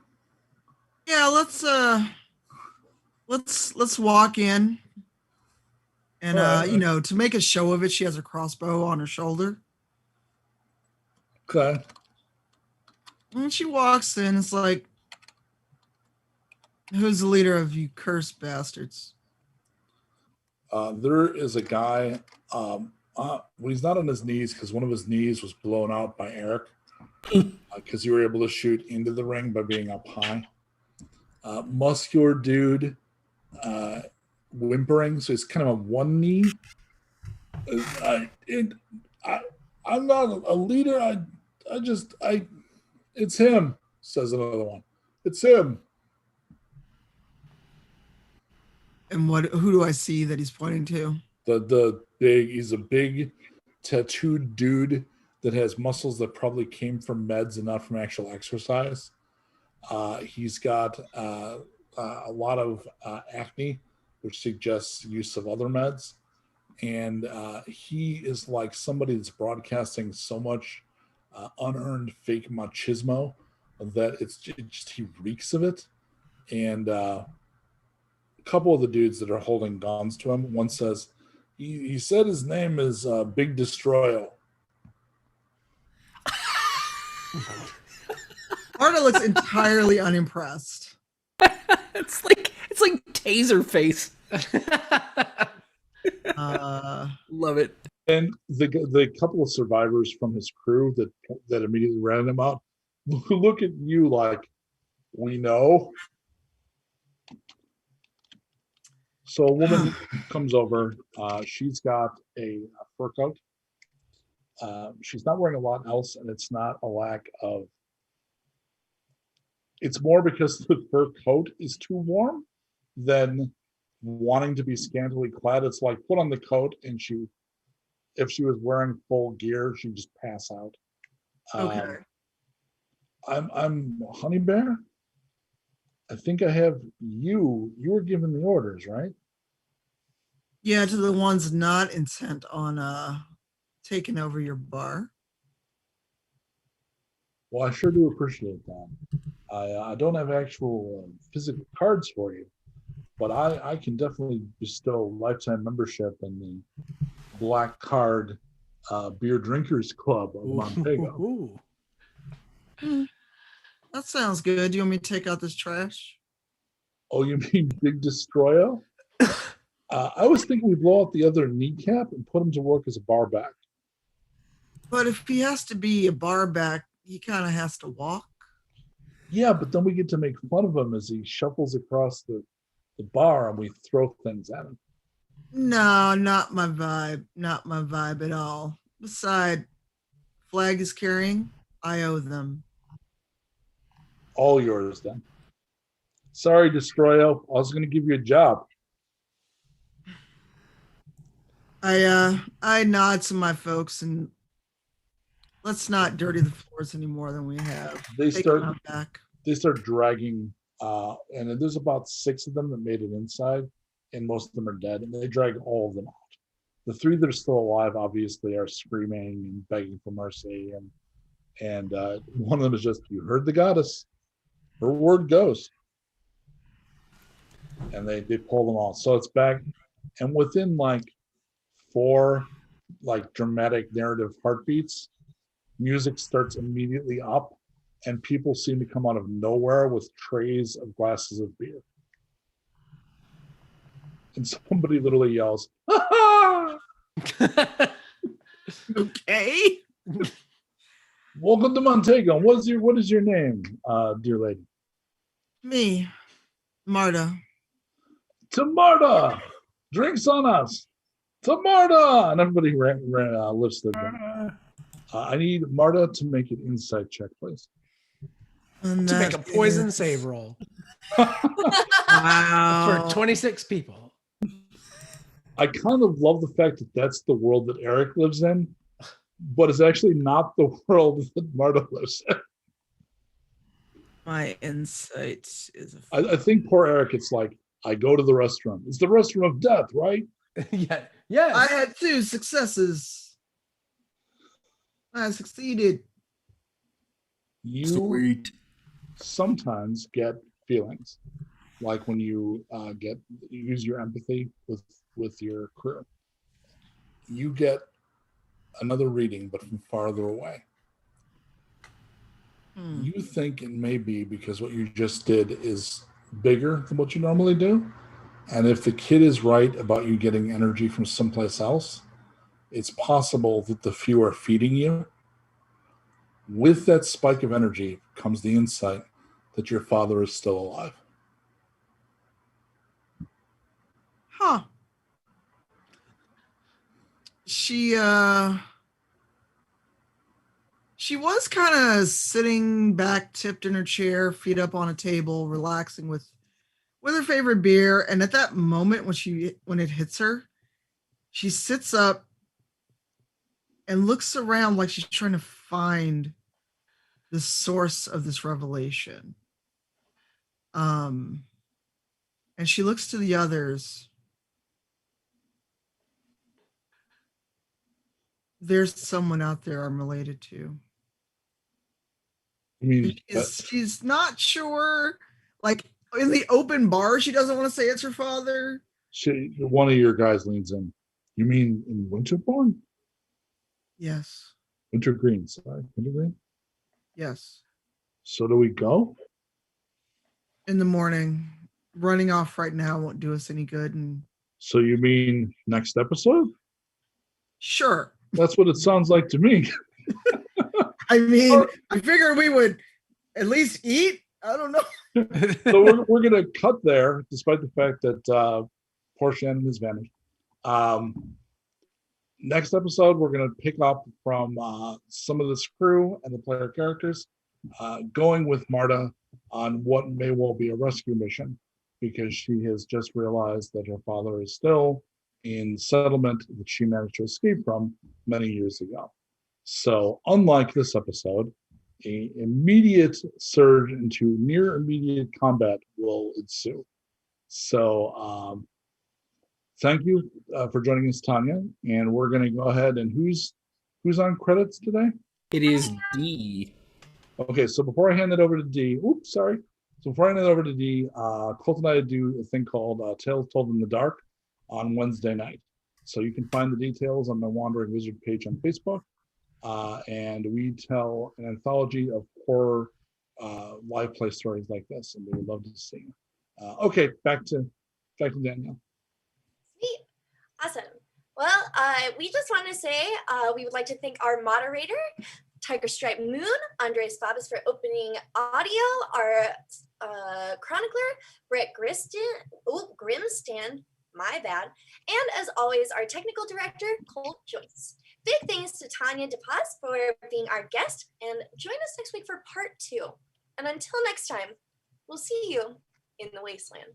Yeah, let's walk in. And to make a show of it, she has a crossbow on her shoulder. Okay. And she walks in, it's like, who's the leader of you cursed bastards? There is a guy, he's not on his knees because one of his knees was blown out by Erik because you were able to shoot into the ring by being up high. Muscular dude, whimpering, so he's kind of on one knee. I'm not a leader. It's him, says another one. It's him. And who do I see that he's pointing to? He's a big tattooed dude that has muscles that probably came from meds and not from actual exercise. He's got a lot of acne, which suggests use of other meds. And he is like somebody that's broadcasting so much unearned fake machismo that he reeks of it. And a couple of the dudes that are holding guns to him, one says, he said his name is Big Destroyer. Mharta looks entirely unimpressed. It's like taser face. Love it. And the couple of survivors from his crew that immediately ran him out look at you like, we know. So a woman comes over. She's got a fur coat. She's not wearing a lot else, and it's not a lack of. It's more because the fur coat is too warm than wanting to be scantily clad. It's like put on the coat, and if she was wearing full gear, she'd just pass out. Okay. I'm Honey Bear. I think I have you. You were given the orders, right? Yeah, to the ones not intent on taking over your bar. Well, I sure do appreciate that. I don't have actual physical cards for you, but I can definitely bestow lifetime membership in the Black Card Beer Drinkers Club of Montego. That sounds good. Do you want me to take out this trash? Oh, you mean Big Destroyer? I was thinking we blow out the other kneecap and put him to work as a bar back. But if he has to be a bar back, he kind of has to walk. Yeah, but then we get to make fun of him as he shuffles across the bar and we throw things at him. No, not my vibe. Not my vibe at all. Besides, flag is carrying. I owe them. All yours then. Sorry, Destroyer. I was going to give you a job. I nod to my folks and let's not dirty the floors any more than we have. They Take start them back. They start dragging, and there's about 6 of them that made it inside, and most of them are dead, and they drag all of them out. The 3 that are still alive obviously are screaming and begging for mercy, and one of them is just, you heard the goddess, her word goes. And they pull them all. So it's back, and within like 4 like dramatic narrative heartbeats, music starts immediately up, and people seem to come out of nowhere with trays of glasses of beer. And somebody literally yells, "Ha ha!" Okay. Welcome to Montego. What is your name, dear lady? Me, Mharta. To Mharta! Drinks on us! To Mharta! And everybody lifts their drink. I need Mharta to make an insight check, please. And To make a poison is- save roll Wow. for 26 people. I kind of love the fact that that's the world that Erik lives in, but it's actually not the world that Mharta lives in. My insight is I think poor Erik, it's like, I go to the restaurant. It's the restaurant of death, right? Yeah. Yes. I had 2 successes. I succeeded. You sometimes get feelings, like when you use your empathy with your crew. You get another reading, but from farther away. You think it may be because what you just did is bigger than what you normally do. And if the kid is right about you getting energy from someplace else, it's possible that the few are feeding you. With that spike of energy comes the insight that your father is still alive. Huh. She was kind of sitting back, tipped in her chair, feet up on a table, relaxing with her favorite beer. And at that moment when it hits her, she sits up and looks around like she's trying to find the source of this revelation. And she looks to the others. There's someone out there I'm related to. I mean, She's not sure. Like in the open bar, she doesn't want to say it's her father. one of your guys leans in. You mean in Winterborn? Yes. Wintergreen, sorry. Wintergreen? Yes. So do we go? In the morning. Running off right now won't do us any good. And So you mean next episode? sure. That's what it sounds like to me. I mean, I figured we would at least eat. I don't know. So we're going to cut there, despite the fact that poor Shannon has vanished. Next episode, we're going to pick up from some of this crew and the player characters, going with Mharta on what may well be a rescue mission, because she has just realized that her father is still in settlement that she managed to escape from many years ago. So unlike this episode, an immediate surge into near immediate combat will ensue. So thank you for joining us, Tanya. And we're going to go ahead and who's on credits today? It is D. Okay, so before I hand it over to D, So before I hand it over to D, Colt and I do a thing called Tales Told in the Dark on Wednesday night. So you can find the details on my Wandering Wizard page on Facebook. And we tell an anthology of horror live play stories like this, and we would love to see. Okay, back to Danielle. Sweet. Awesome. Well, we just want to say we would like to thank our moderator, Tiger Stripe Moon, Andres Fabus for opening audio, our chronicler, Brett Grimstan, my bad, and as always, our technical director, Colt Joyce. Big thanks to Tanya DePass for being our guest, and join us next week for part 2. And until next time, we'll see you in the wasteland.